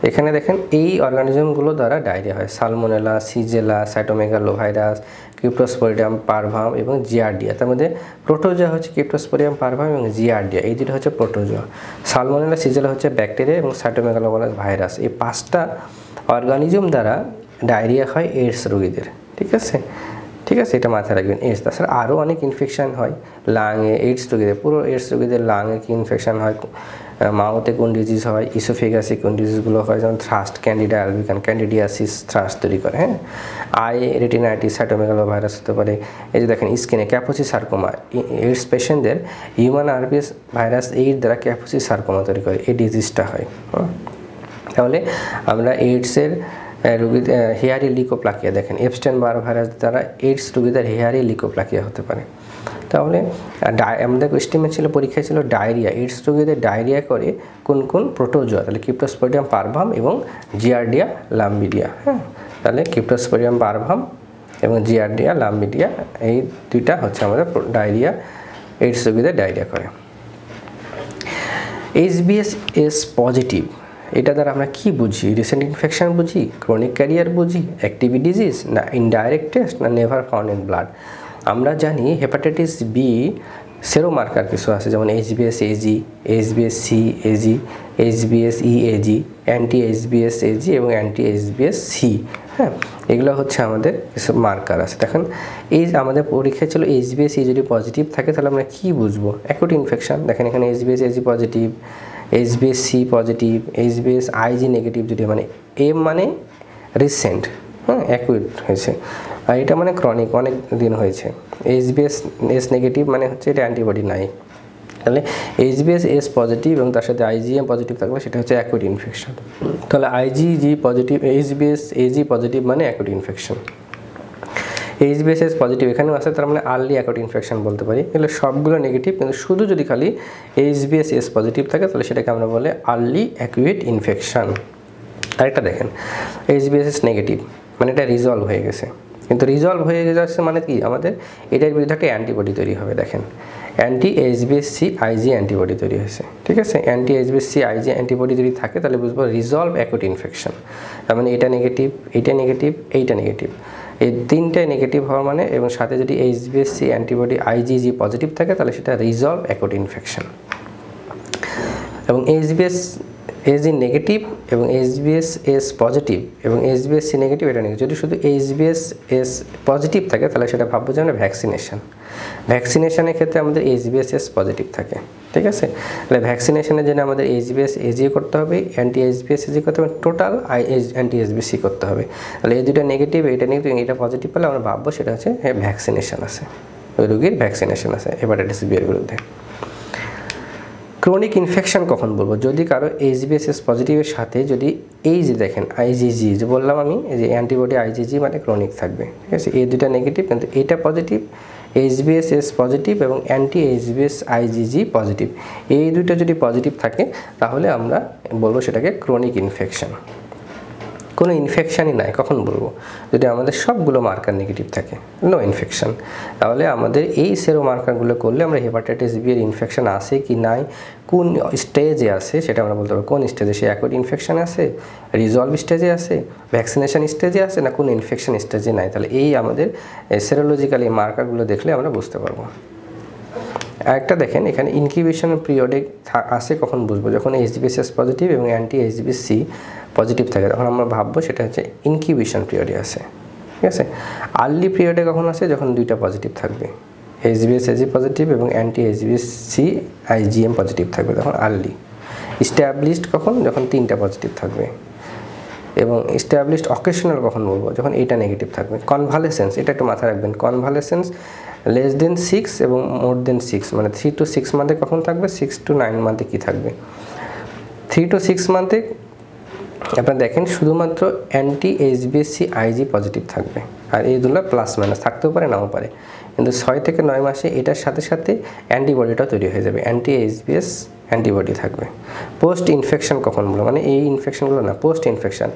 এখানে দেখেন এই অর্গানিজমগুলো দ্বারা ডায়রিয়া হয়, সালমোনেলা, সিজেলা, সাইটোমেগালোভাইরাস, ক্রিপ্টোস্পোরিডিয়াম পারভাম এবং জিয়ার্ডিয়া। তার মধ্যে প্রোটোজোয়া হচ্ছে ক্রিপ্টোস্পোরিডিয়াম পারভাম এবং জিয়ার্ডিয়া, এই দুটো হচ্ছে প্রোটোজোয়া। সালমোনেলা, সিজেলা হচ্ছে ব্যাকটেরিয়া এবং সাইটোমেগালোভাইরাস ভাইরাস। এই 5টা অর্গানিজম দ্বারা ডায়রিয়া হয় এইডস রোগীদের। ঠিক আছে, ঠিক আছে, এটা মাথায় রাখবেন। এইডস তাছাড়া আরও অনেক ইনফেকশান হয় লাঙে, এইডস রোগীদের, পুরো এইডস রোগীদের লাঙে কি ইনফেকশান হয়, মাউথে কোন ডিজিজ হয়, ইসোফেগাসে কোন ডিজিজগুলো হয়, যেমন থ্রাস্ট, ক্যান্ডিডা অ্যালবিকান, ক্যান্ডিডিয়াসিস থ্রাস্ট তৈরি করে। হ্যাঁ, আই রেটিনাইটিস, সাইটোমেগালোভাইরাস হতে পারে। এই যে দেখেন স্কিনে ক্যাপোসি সার্কোমা, এইডস পেশেন্টদের হিউম্যান আরবিএস ভাইরাস এইড দ্বারা ক্যাপোসি সার্কোমা তৈরি করে, এই ডিজিজটা হয়। তাহলে আমরা এইডসের রোগীদের হেয়ারি লিকোপ্লাকিয়া, দেখেন এপস্টেইন বার ভাইরাস দ্বারা এইডস রোগীদের হেয়ারি লিকোপ্লাকিয়া হতে পারে। তাহলে আমাদের এস্টিমেট ছিল, পরীক্ষায় ছিল ডায়রিয়া, এইডস রোগীদের ডায়রিয়া করে কোন কোন প্রোটোজোয়া, তাহলে ক্রিপ্টোস্পোরিডিয়াম পারভাম এবং জিয়ার্ডিয়া লাম্বিডিয়া। হ্যাঁ, তাহলে ক্রিপ্টোস্পোরিডিয়াম পারভাম এবং জিয়ার্ডিয়া লাম্বিডিয়া, এই 2টা হচ্ছে আমাদের ডায়রিয়া, এইডস রোগীদের ডায়রিয়া করে। HBsAg পজিটিভ, এটা দ্বারা আমরা কি বুঝি, রিসেন্ট ইনফেকশন বুঝি, ক্রনিক ক্যারিয়ার বুঝি, অ্যাক্টিভ ডিজিজ, না ইনডাইরেক্ট টেস্ট, না নেভার ফাউন্ড ইন ব্লাড। আমরা জানি হেপাটাইটিস বি সেরো মার্কার কিছু আছে, যেমন HBsAg, HBsCAg, HBsEAg, anti HBsAg এবং অ্যান্টি HBsC। হ্যাঁ, এগুলো হচ্ছে আমাদের কিছু মার্কার আছে। দেখেন এই আমাদের পরীক্ষা ছিল HBsE যদি পজিটিভ থাকে তাহলে আমরা কি বুঝবো, অ্যাকুট ইনফেকশন। দেখেন এখানে HBsAg positive, HBsC positive, HBsIg negative, যদি মানে এম মানে রিসেন্ট, হ্যাঁ অ্যাকুট হয়েছে, আর এটা মানে ক্রনিক অনেক দিন হয়েছে। HBsS নেগেটিভ মানে হচ্ছে এটা অ্যান্টিবডি নাই। তাহলে HBsAg পজিটিভ এবং তার সাথে IgM পজিটিভ থাকলে সেটা হচ্ছে অ্যাকুট ইনফেকশন। তাহলে IgG পজিটিভ, HBsAg পজিটিভ মানে অ্যাকুট ইনফেকশন। HBsAg পজিটিভ এখানেও আছে, তার মানে আর্লি অ্যাকুট ইনফেকশন বলতে পারি। এগুলো সবগুলো নেগেটিভ, কিন্তু শুধু যদি খালি HBsAg পজিটিভ থাকে তাহলে সেটাকে আমরা বলে আর্লি অ্যাকুট ইনফেকশন। আরেকটা দেখেন HBsAg নেগেটিভ মানে এটা রিজলভ হয়ে গেছে, কিন্তু রিজলভ হয়ে যাচ্ছে মানে কি, আমাদের এটার বিরুদ্ধে একটা অ্যান্টিবডি তৈরি হবে। দেখেন অ্যান্টি HBsCIg অ্যান্টিবডি তৈরি হয়েছে। ঠিক আছে, অ্যান্টি HBsCIg অ্যান্টিবডি যদি থাকে তাহলে বুঝবো রিজলভ অ্যাকুট ইনফেকশন। তার মানে এটা নেগেটিভ, এইটা নেগেটিভ, এইটা নেগেটিভ, এই 3টাই নেগেটিভ হওয়া মানে, এবং সাথে যদি HBsC অ্যান্টিবডি IgG পজিটিভ থাকে তাহলে সেটা রিজলভ অ্যাকুট ইনফেকশন। এবং এসজি নেগেটিভ এবং এইচবিএস এস পজিটিভ এবং এইচবিএস সি নেগেটিভ এটা নেগেটিভ। যদি শুধু এইচবিএস এস পজিটিভ থাকে তাহলে সেটা ভাববো যে আমরা ভ্যাকসিনেশনের ক্ষেত্রে আমাদের এইচবিএস এস পজিটিভ থাকে, ঠিক আছে। তাহলে ভ্যাকসিনেশনের জন্য আমাদের এইচবিএস এজি করতে হবে, অ্যান্টি এইচবিএস এজি করতে হবে, টোটাল অ্যান্টি এইচবিসি করতে হবে। তাহলে এই দুটো নেগেটিভ, এটা নেগেটিভ, এটা পজিটিভ পেলে আমরা ভাববো সেটা হচ্ছে ভ্যাকসিনেশন আছে, ওই রোগীর ভ্যাকসিনেশন আছে হেপাটাইটিস বি এর বিরুদ্ধে। ক্রনিক ইনফেকশন কখন বলবো? যদি কারো এইচবিএস পজিটিভের সাথে যদি এই যে দেখেন আইজিজি যে বললাম আমি, এই যে অ্যান্টিবডি আইজিজি মানে ক্রনিক থাকবে, ঠিক আছে। এই দুটা নেগেটিভ কিন্তু এটা পজিটিভ, এইচবিএস এস পজিটিভ এবং অ্যান্টি এইচবিএস আইজিজি পজিটিভ, এই দুটো যদি পজিটিভ থাকে তাহলে আমরা বলবো সেটাকে ক্রনিক ইনফেকশন। কোনো ইনফেকশানই নাই কখন বলবো? যদি আমাদের সবগুলো মার্কার নেগেটিভ থাকে, নো ইনফেকশন, তাহলে আমাদের এই সেরো মার্কারগুলো করলে আমরা হেপাটাইটিস বি এর ইনফেকশন আছে কি নাই, কোন স্টেজে আছে সেটা আমরা বলতে পারবো। কোন স্টেজে, সে অ্যাকুইট ইনফেকশন আছে, রিজলভ স্টেজে আছে, ভ্যাকসিনেশন স্টেজে আছে, না কোনো ইনফেকশন স্টেজে নাই, তাহলে এই আমাদের সেরোলজিক্যাল এই মার্কারগুলো দেখলে আমরা বুঝতে পারবো। আরেকটা দেখেন এখানে ইনকিউবেশন পিরিয়ডে আসে কখন বুঝবো? যখন এইচবিএস পজিটিভ এবং অ্যান্টি এইচবিসি পজিটিভ থাকে তখন আমরা ভাববো সেটা হচ্ছে ইনকিউবেশন পিরিয়ডে আসে, ঠিক আছে। আর্লি পিরিয়ডে কখন আসে? যখন দুইটা পজিটিভ থাকবে, এইচবিএস এজি পজিটিভ এবং অ্যান্টি এইচবিসি আইজিএম পজিটিভ থাকবে, তখন আর্লি। স্ট্যাবলিশড কখন? যখন তিনটা পজিটিভ থাকবে। এবং স্ট্যাবলিশড অকেশনাল কখন বলবো? যখন এইটা নেগেটিভ থাকবে। কনভালেসেন্স, এটা একটু মাথায় রাখবেন, কনভালেসেন্স লেস দেন 6 এবং মোর দেন 6 মানে 3 to 6 মান্থে কখন থাকবে, 6 to 9 মান্থে কী থাকবে। 3 to 6 মান্থে আপনারা দেখেন শুধুমাত্র অ্যান্টি এইচবিএসি আইজি পজিটিভ থাকবে, আর এইগুলো প্লাস মাইনাস থাকতেও পারে নাও পারে, কিন্তু 6 থেকে 9 মাসে এটার সাথে সাথে অ্যান্টিবডিটাও তৈরি হয়ে যাবে, অ্যান্টি এইচবিএস অ্যান্টিবডি থাকবে। পোস্ট ইনফেকশন কখন বলো? মানে এই ইনফেকশনগুলো না, পোস্ট ইনফেকশন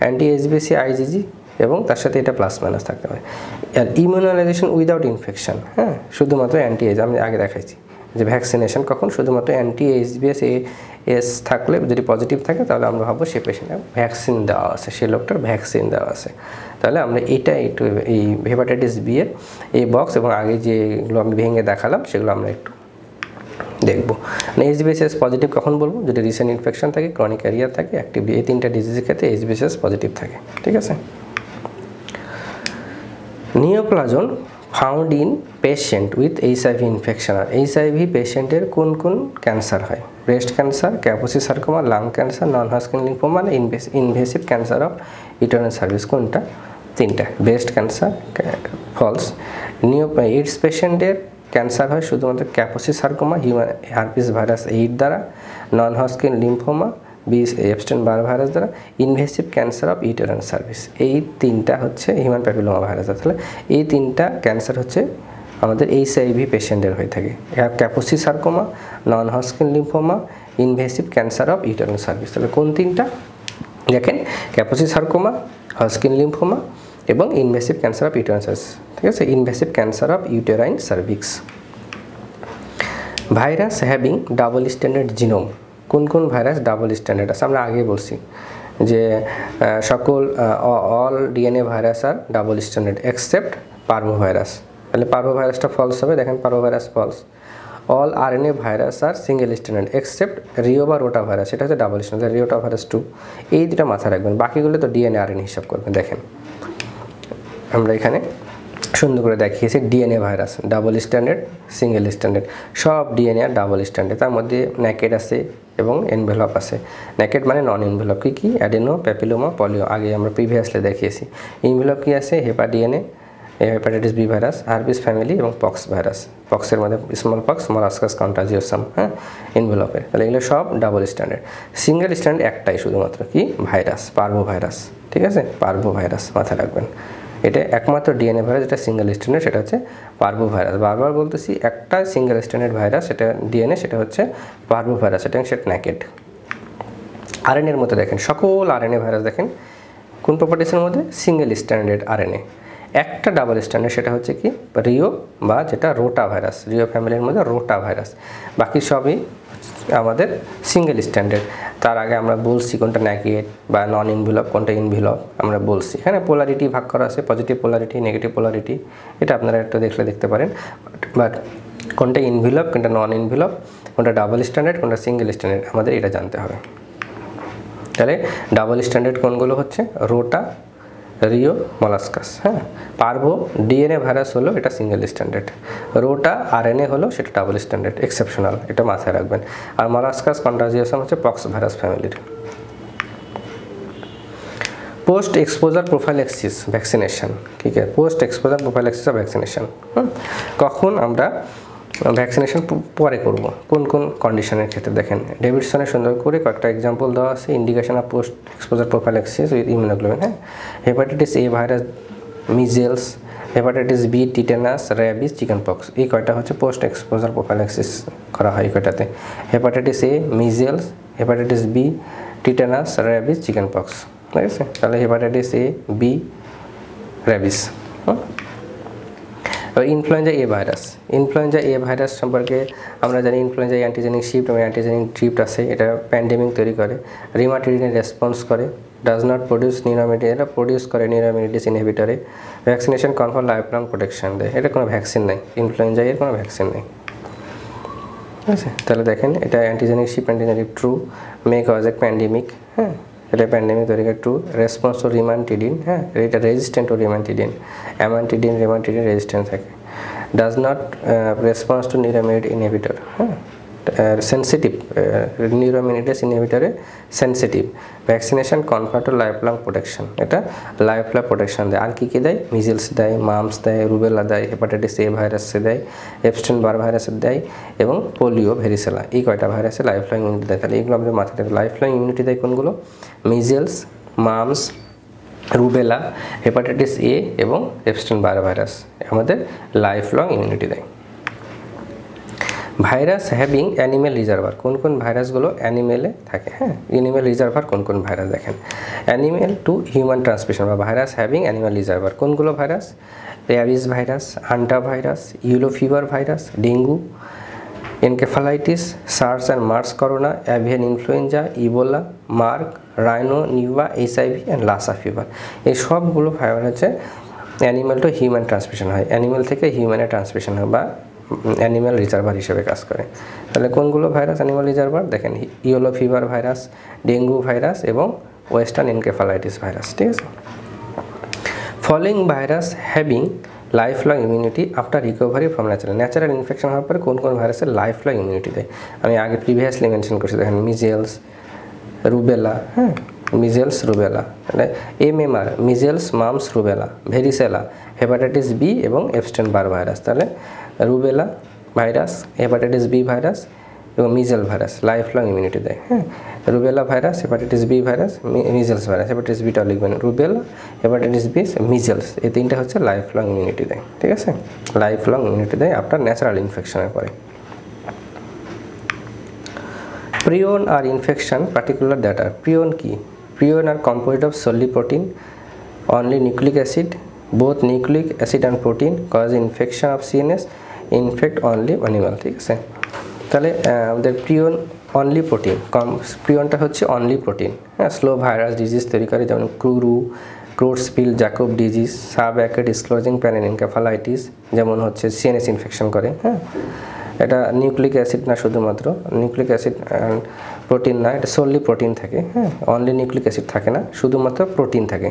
অ্যান্টি এইচবিএসি আইজিজি এবং তার সাথে এটা প্লাস মাইনাস থাকতে পারে। আর ইমিউনাইজেশন উইদাউট ইনফেকশন, হ্যাঁ, শুধুমাত্র অ্যান্টি এইচ, আমি আগে দেখাইছি যে ভ্যাকসিনেশন কখন, শুধুমাত্র অ্যান্টি এইচবিএস এস থাকলে যদি পজিটিভ থাকে তাহলে আমরা ভাববো সে পেশেন্টের ভ্যাকসিন দেওয়া আছে, সে লোকটার ভ্যাকসিন দেওয়া আছে। তাহলে আমরা এটা একটু এই হেপাটাইটিস বি এর এই বক্স এবং আগে যেগুলো আমি ভেঙে দেখালাম সেগুলো আমরা একটু দেখবো। এইচবিএস পজিটিভ কখন বলবো? যদি রিসেন্ট ইনফেকশন থাকে, ক্রনিক ক্যারিয়ার থাকে, অ্যাক্টিভ, এই তিনটা ডিজিজের ক্ষেত্রে এইচবিএস পজিটিভ থাকে, ঠিক আছে। Neoplasm found in patient with HIV infection. আর এইচআইভি পেশেন্টের কোন কোন ক্যান্সার হয়? Breast cancer, Kaposi sarcoma, lung cancer, non Hodgkin lymphoma, invasive cancer of uterine cervix. কোনটা? তিনটা। Breast cancer false. এইডস পেশেন্টের ক্যান্সার হয় শুধুমাত্র Kaposi sarcoma, human herpes virus 8 দ্বারা, non Hodgkin lymphoma Epstein Barr virus দ্বারা, invasive cancer of uterine service. এই তিনটা হচ্ছে হিউম্যান প্যাপিলোমা ভাইরাস। তাহলে এই তিনটা ক্যান্সার হচ্ছে আমাদের এইচআইভি পেশেন্টের হয়ে থাকে। ক্যাপোসি sarcoma, non Hodgkin lymphoma, invasive cancer of uterine service. তাহলে কোন তিনটা? দেখেন, ক্যাপোসি সার্কোমা, হজকিন লিম্ফোমা এবং invasive cancer of uterine service, ঠিক আছে। Invasive cancer of uterine cervix. Virus having double standard genome. কোন কোন ভাইরাস ডাবল স্ট্যান্ডার্ড আছে? আমরা আগে বলছি যে সকল all DNA virus are double stranded except parvovirus. তাহলে পার্ভো ভাইরাসটা ফলস হবে, দেখেন parvovirus false. All RNA virus are single standard except reo বা রোটা ভাইরাস, এটা হচ্ছে ডাবল স্ট্যান্ডার্ড, রিওটা ভাইরাস 2। এই দুটা মাথায় রাখবেন, বাকিগুলো তো ডিএনএ আরএনএ হিসাব করবেন। দেখেন আমরা এখানে সুন্দর করে দেখিয়েছি DNA virus double stranded, single stranded, সব ডিএনএ আর ডাবল স্ট্যান্ডার্ড। তার মধ্যে নেকেড আছে এবং এনভেলপ আছে। নেকেড মানে নন এনভেলপ কী কী? অ্যাডেনো, প্যাপিলোমা, পলিও, আগে আমরা প্রিভিয়াসলি দেখিয়েছি। এনভেলপ কী আছে? Hepadna, hepatitis B virus, herpes family এবং পক্স ভাইরাস। পক্সের মধ্যে স্মল পক্স, মলাস্কাস কন্টাজিওসাম, হ্যাঁ, এনভেলপের। তাহলে এগুলো সব ডাবল স্ট্যান্ডার্ড। সিঙ্গেল স্ট্যান্ডার্ড একটাই শুধুমাত্র, কি? ভাইরাস, পার্ভো ভাইরাস, ঠিক আছে। পার্ভো ভাইরাস মাথায় রাখবেন, এটা একমাত্র ডিএনএ ভাইরাস যেটা সিঙ্গেল স্ট্যান্ডার্ড, সেটা হচ্ছে পার্ভো ভাইরাস। বারবার বলতেছি, একটা সিঙ্গেল স্ট্যান্ডার্ড ভাইরাস, সেটা ডিএনএ, সেটা হচ্ছে পার্ভো ভাইরাস, সেটা নেকেড। আরএনএর মধ্যে দেখেন সকল আরএনএ ভাইরাস দেখেন কোন প্রপার্টিসের মধ্যে? Single standard RNA. একটা ডাবল স্ট্যান্ডার্ড, সেটা হচ্ছে কি? রিও বা যেটা রোটা ভাইরাস, রিও ফ্যামিলির মধ্যে রোটা ভাইরাস। বাকি সবই আমাদের সিঙ্গেল স্ট্যান্ডার্ড। তার আগে আমরা বলছি কোনটা নেকেড বা নন ইনভেলপ, কোনটা ইনভেলপ আমরা বলছি। এখানে পোলারিটি ভাগ করা আছে, পজিটিভ পোলারিটি, নেগেটিভ পোলারিটি, এটা আপনারা একটু দেখতে পারেন। বাট কোনটা ইনভেলপ, কোনটা নন ইনভেলপ, কোনটা ডাবল স্ট্যান্ডার্ড, কোনটা সিঙ্গেল স্ট্যান্ডার্ড, আমাদের এটা জানতে হবে। তাহলে ডাবল স্ট্যান্ডার্ড কোনগুলো হচ্ছে রোটা, রিও, মলাস্কাস। হ্যাঁ, পারভো ডিএনএ ভাইরাস হলো এটা সিঙ্গেল স্ট্যান্ডার্ড, রোটা আরএনএ হলো সেটা ডাবল স্ট্যান্ডার্ড এক্সেপশনাল, এটা মাথায় রাখবেন। আর মলাস্কাস কন্টাজিয়াসাম হচ্ছে পক্স ভাইরাস ফ্যামিলির। পোস্ট এক্সপোজার প্রোফাইল্যাক্সিস ভ্যাকসিনেশন, ঠিক আছে, post exposure prophylaxis of vaccination. কখন আমরা ভ্যাকসিনেশন পরে করব, কোন কোন কন্ডিশনের ক্ষেত্রে দেখেন ডেভিডসনে সুন্দর করে কয়েকটা এক্সাম্পল দেওয়া আছে। Indication of post exposure prophylaxis with immunoglobulin. হ্যাঁ, hepatitis A virus, measles, hepatitis B, tetanus, rabies, chickenpox, এই কয়টা হচ্ছে পোস্ট এক্সপোজার প্রোফাইল্যাক্সিস করা হয় কয়টাতে, hepatitis A, measles, hepatitis B, tetanus, rabies, chickenpox. ঠিক আছে, তাহলে hepatitis A, B, rabies. Influenza A virus, influenza A virus সম্পর্কে আমরা জানি ইনফ্লুয়েঞ্জা অ্যান্টিজেনিক শিফট এবং অ্যান্টিজেনিক শিফট আছে, এটা প্যান্ডেমিক তৈরি করে, রিমাটিডিনে রেসপন্স করে, ডাজ নট প্রডিউস নিউরোমিডিস, এটা প্রডিউস করে নিউরোমিডিস ইনহিবিটরে, vaccination confer life long protection দেয়, এটা কোনো ভ্যাকসিন নেই, ইনফ্লুয়েঞ্জা এর কোনো ভ্যাকসিন নেই। ঠিক আছে, তাহলে দেখেন এটা antigenic shift, antigenic true, may cause এ প্যান্ডেমিক। হ্যাঁ, এটা প্যান্ডেমিক তৈরি করে ট্রু, রেসপন্স টু রিমান্টিডিন। হ্যাঁ, এটা resistant to rimantadine, amantadine rimantadine resistant থাকে, does not response to neuraminidase inhibitor. হ্যাঁ, সেন্সিটিভ, নিউরোমিডিস ইনহিবিটরে sensitive, vaccination confer to life long protection, এটা লাইফ লং প্রোটেকশন দেয়। আর কী কী দেয়, মিজেলস দেয়, মাম্পস দেয়, রুবেলা দেয়, হেপাটাইটিস এ ভাইরাসে দেয়, এপস্টেইন বার ভাইরাসের দেয় এবং পোলিও, ভেরিসেলা, এই কয়টা ভাইরাসে লাইফ লং ইমিউনিটি দেয়। তাহলে এগুলো আমাদের মাথায় রাখবে, লাইফ লং ইমিউনিটি দেয় কোনগুলো, measles, mumps, rubella, hepatitis A এবং এপস্টেইন বার ভাইরাস আমাদের লাইফ লং ইমিউনিটি দেয়। ভাইরাস হ্যাভিং অ্যানিমেল রিজার্ভার, কোন কোন ভাইরাসগুলো অ্যানিমেলে থাকে। হ্যাঁ, অ্যানিমেল রিজার্ভার কোন কোন ভাইরাস দেখেন, অ্যানিমেল টু হিউম্যান ট্রান্সমিশন বা ভাইরাস হ্যাভিং অ্যানিমেল রিজার্ভার, কোনগুলো virus, rabies virus, hantavirus, yellow fever virus, dengue, encephalitis, SARS and MERS corona, avian influenza, Ebola, Marburg, rhino, Nipah, HIV and Lassa fever. এই সবগুলো virus হচ্ছে animal to human transmission হয়, animal থেকে হিউম্যানে transmission হয় বা animal reservoir হিসেবে কাজ করে। তাহলে কোনগুলো ভাইরাস অ্যানিম্যাল রিজার্ভার দেখেন, yellow fever virus, dengue virus এবং ওয়েস্টার্ন এনকেফালাইটিস ভাইরাস। ঠিক আছে, following virus having life long immunity after recovery from natural infection হওয়ার পরে কোন কোন ভাইরাসের লাইফ লং ইমিউনিটি দেয়, আমি আগে প্রিভিয়াসলি মেনশন করছি দেখেন, মিজেলস, রুবেলা, হ্যাঁ, মিজেলস, রুবেলা, মানে MMR, measles, mumps, rubella, varicella, hepatitis B এবং এপস্টেইন বার ভাইরাস। তাহলে rubella virus, hepatitis B virus এবং measle virus life long immunity দেয়। হ্যাঁ, rubella virus, hepatitis B virus, measles virus, hepatitis বিটাও লিখবেন, rubella, hepatitis B, measles, এই তিনটা হচ্ছে লাইফ লং ইমিউনিটি দেয়। ঠিক আছে, লাইফ লং ইমিউনিটি দেয় আপনার ন্যাচারাল ইনফেকশনের পরে। Prion are infection particular that are, prion কি, prion are composite of solely protein, only nucleic acid, both nucleic acid and protein cause infection of CNS, infect only animal। ঠিক আছে, তাহলে আমাদের প্রিয়ন only protein, প্রিয়নটা হচ্ছে only protein. হ্যাঁ, slow virus disease তৈরি করে, যেমন Creutzfeldt Jakob disease, subacute sclerosing panencephalitis, যেমন হচ্ছে সিএনএস ইনফেকশন করে। হ্যাঁ, এটা নিউক্লিক অ্যাসিড না, শুধুমাত্র নিউক্লিক অ্যাসিড প্রোটিন না, এটা সোললি প্রোটিন থাকে। হ্যাঁ, অনলি নিউক্লিক অ্যাসিড থাকে না, শুধুমাত্র প্রোটিন থাকে,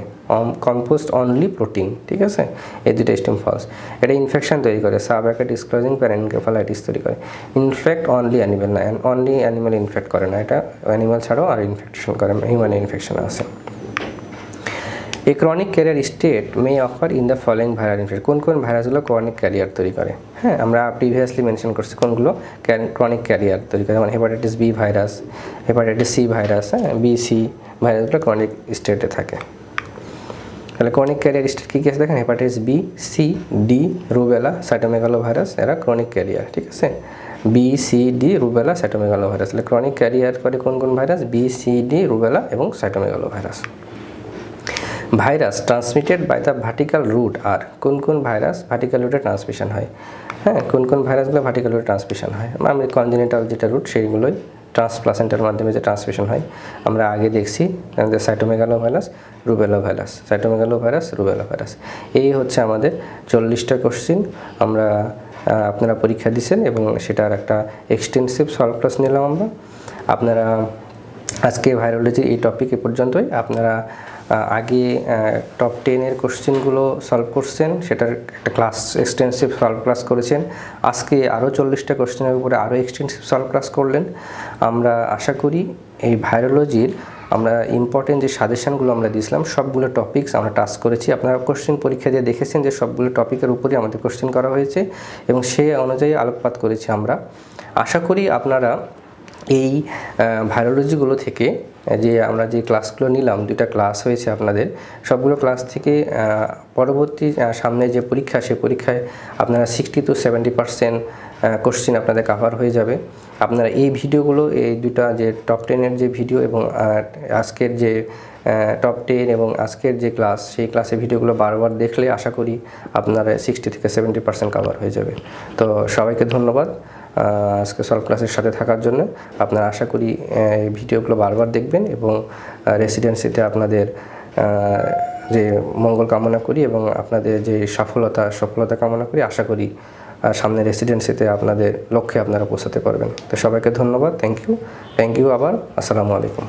কম্পোস্ট অনলি প্রোটিন। ঠিক আছে, এই দুটো স্টেম ফলস। এটা ইনফেকশন তৈরি করে, সাব অ্যাকিউট স্ক্লেরোজিং প্যানিনকেফালাইটিস তৈরি করে। ইনফেক্ট অনলি অ্যানিমেল না, অনলি অ্যানিমেল ইনফেক্ট করে না, এটা অ্যানিমেল ছাড়াও আর ইনফেকশন করে, হিউম্যান ইনফেকশন আছে। A chronic carrier state may occur in the following viral infection, কোন কোন ভাইরাসগুলো ক্রনিক ক্যারিয়ার তৈরি করে। হ্যাঁ, আমরা প্রিভিয়াসলি মেনশন করছি কোনগুলো ক্রনিক ক্যারিয়ার তৈরি করে, যেমন hepatitis B virus, hepatitis C virus, হ্যাঁ, বিসি ভাইরাসগুলো ক্রনিক স্টেটে থাকে। তাহলে ক্রনিক ক্যারিয়ার স্টেট কী কী আছে দেখেন, hepatitis B, C, D, rubella, cytomegalovirus, এরা ক্রনিক ক্যারিয়ার। ঠিক আছে, B, C, D, rubella, cytomegalovirus. তাহলে ক্রনিক ক্যারিয়ার করে কোন কোন virus, B, C, D, rubella এবং cytomegalovirus. Virus transmitted by the vertical route are, কোন কোন ভাইরাস ভার্টিক্যাল রুটে ট্রান্সমিশন হয়। হ্যাঁ, কোন কোন ভাইরাসগুলো ভার্টিক্যাল রুটে ট্রান্সমিশন হয়, আমি কনজেনিটাল যেটা রুট সেইগুলোই ট্রান্সপ্লাসেন্টার মাধ্যমে যে ট্রান্সমিশন হয় আমরা আগে দেখছি, cytomegalo virus, rubella virus, cytomegalo virus, rubella virus. এই হচ্ছে আমাদের 40টা কোশ্চিন আমরা আপনারা পরীক্ষা দিচ্ছেন এবং সেটার একটা এক্সটেন্সিভ সলভ ক্লাস নিলাম আমরা। আপনারা আজকে ভাইরোলজির এই টপিক এ পর্যন্তই। আপনারা আগে টপ 10-এর কোশ্চেনগুলো সলভ করছেন, সেটার একটা ক্লাস এক্সটেন্সিভ সলভ ক্লাস করেছেন। আজকে আরও 40টা কোশ্চেনের উপরে আরও এক্সটেন্সিভ সলভ ক্লাস করলেন। আমরা আশা করি এই ভাইরোলজির আমরা ইম্পর্টেন্ট যে সাজেশনগুলো আমরা দিয়েছিলাম সবগুলো টপিকস আমরা টাচ করেছি। আপনারা কোশ্চেন পরীক্ষা দিয়ে দেখেছেন যে সবগুলো টপিকের উপরে আমাদের কোশ্চেন করা হয়েছে এবং সেই অনুযায়ী আলোকপাত করেছি আমরা। আশা করি আপনারা এই ভাইরোলজিগুলো থেকে যে আমরা যে ক্লাসগুলো নিলাম, 2টা ক্লাস হয়েছে আপনাদের, সবগুলো ক্লাস থেকে পরবর্তী সামনে যে পরীক্ষা, সে পরীক্ষায় আপনারা 60 to 70% কোশ্চেন আপনাদের কাভার হয়ে যাবে। আপনারা এই ভিডিওগুলো, এই 2টা যে টপ 10-এর যে ভিডিও এবং আজকের যে টপ 10 এবং আজকের যে ক্লাস, সেই ক্লাসের ভিডিওগুলো বারবার দেখলে আশা করি আপনারা 60 থেকে 70% কাভার হয়ে যাবে। তো সবাইকে ধন্যবাদ আজকে সলভ ক্লাসের সাথে থাকার জন্য। আপনারা আশা করি এই ভিডিওগুলো বারবার দেখবেন এবং রেসিডেন্সিতে আপনাদের যে মঙ্গল কামনা করি এবং আপনাদের যে সফলতা কামনা করি। আশা করি সামনে রেসিডেন্সিতে আপনাদের লক্ষ্যে আপনারা পৌঁছাতে পারবেন। তো সবাইকে ধন্যবাদ। থ্যাংক ইউ আবার। আসসালামু আলাইকুম।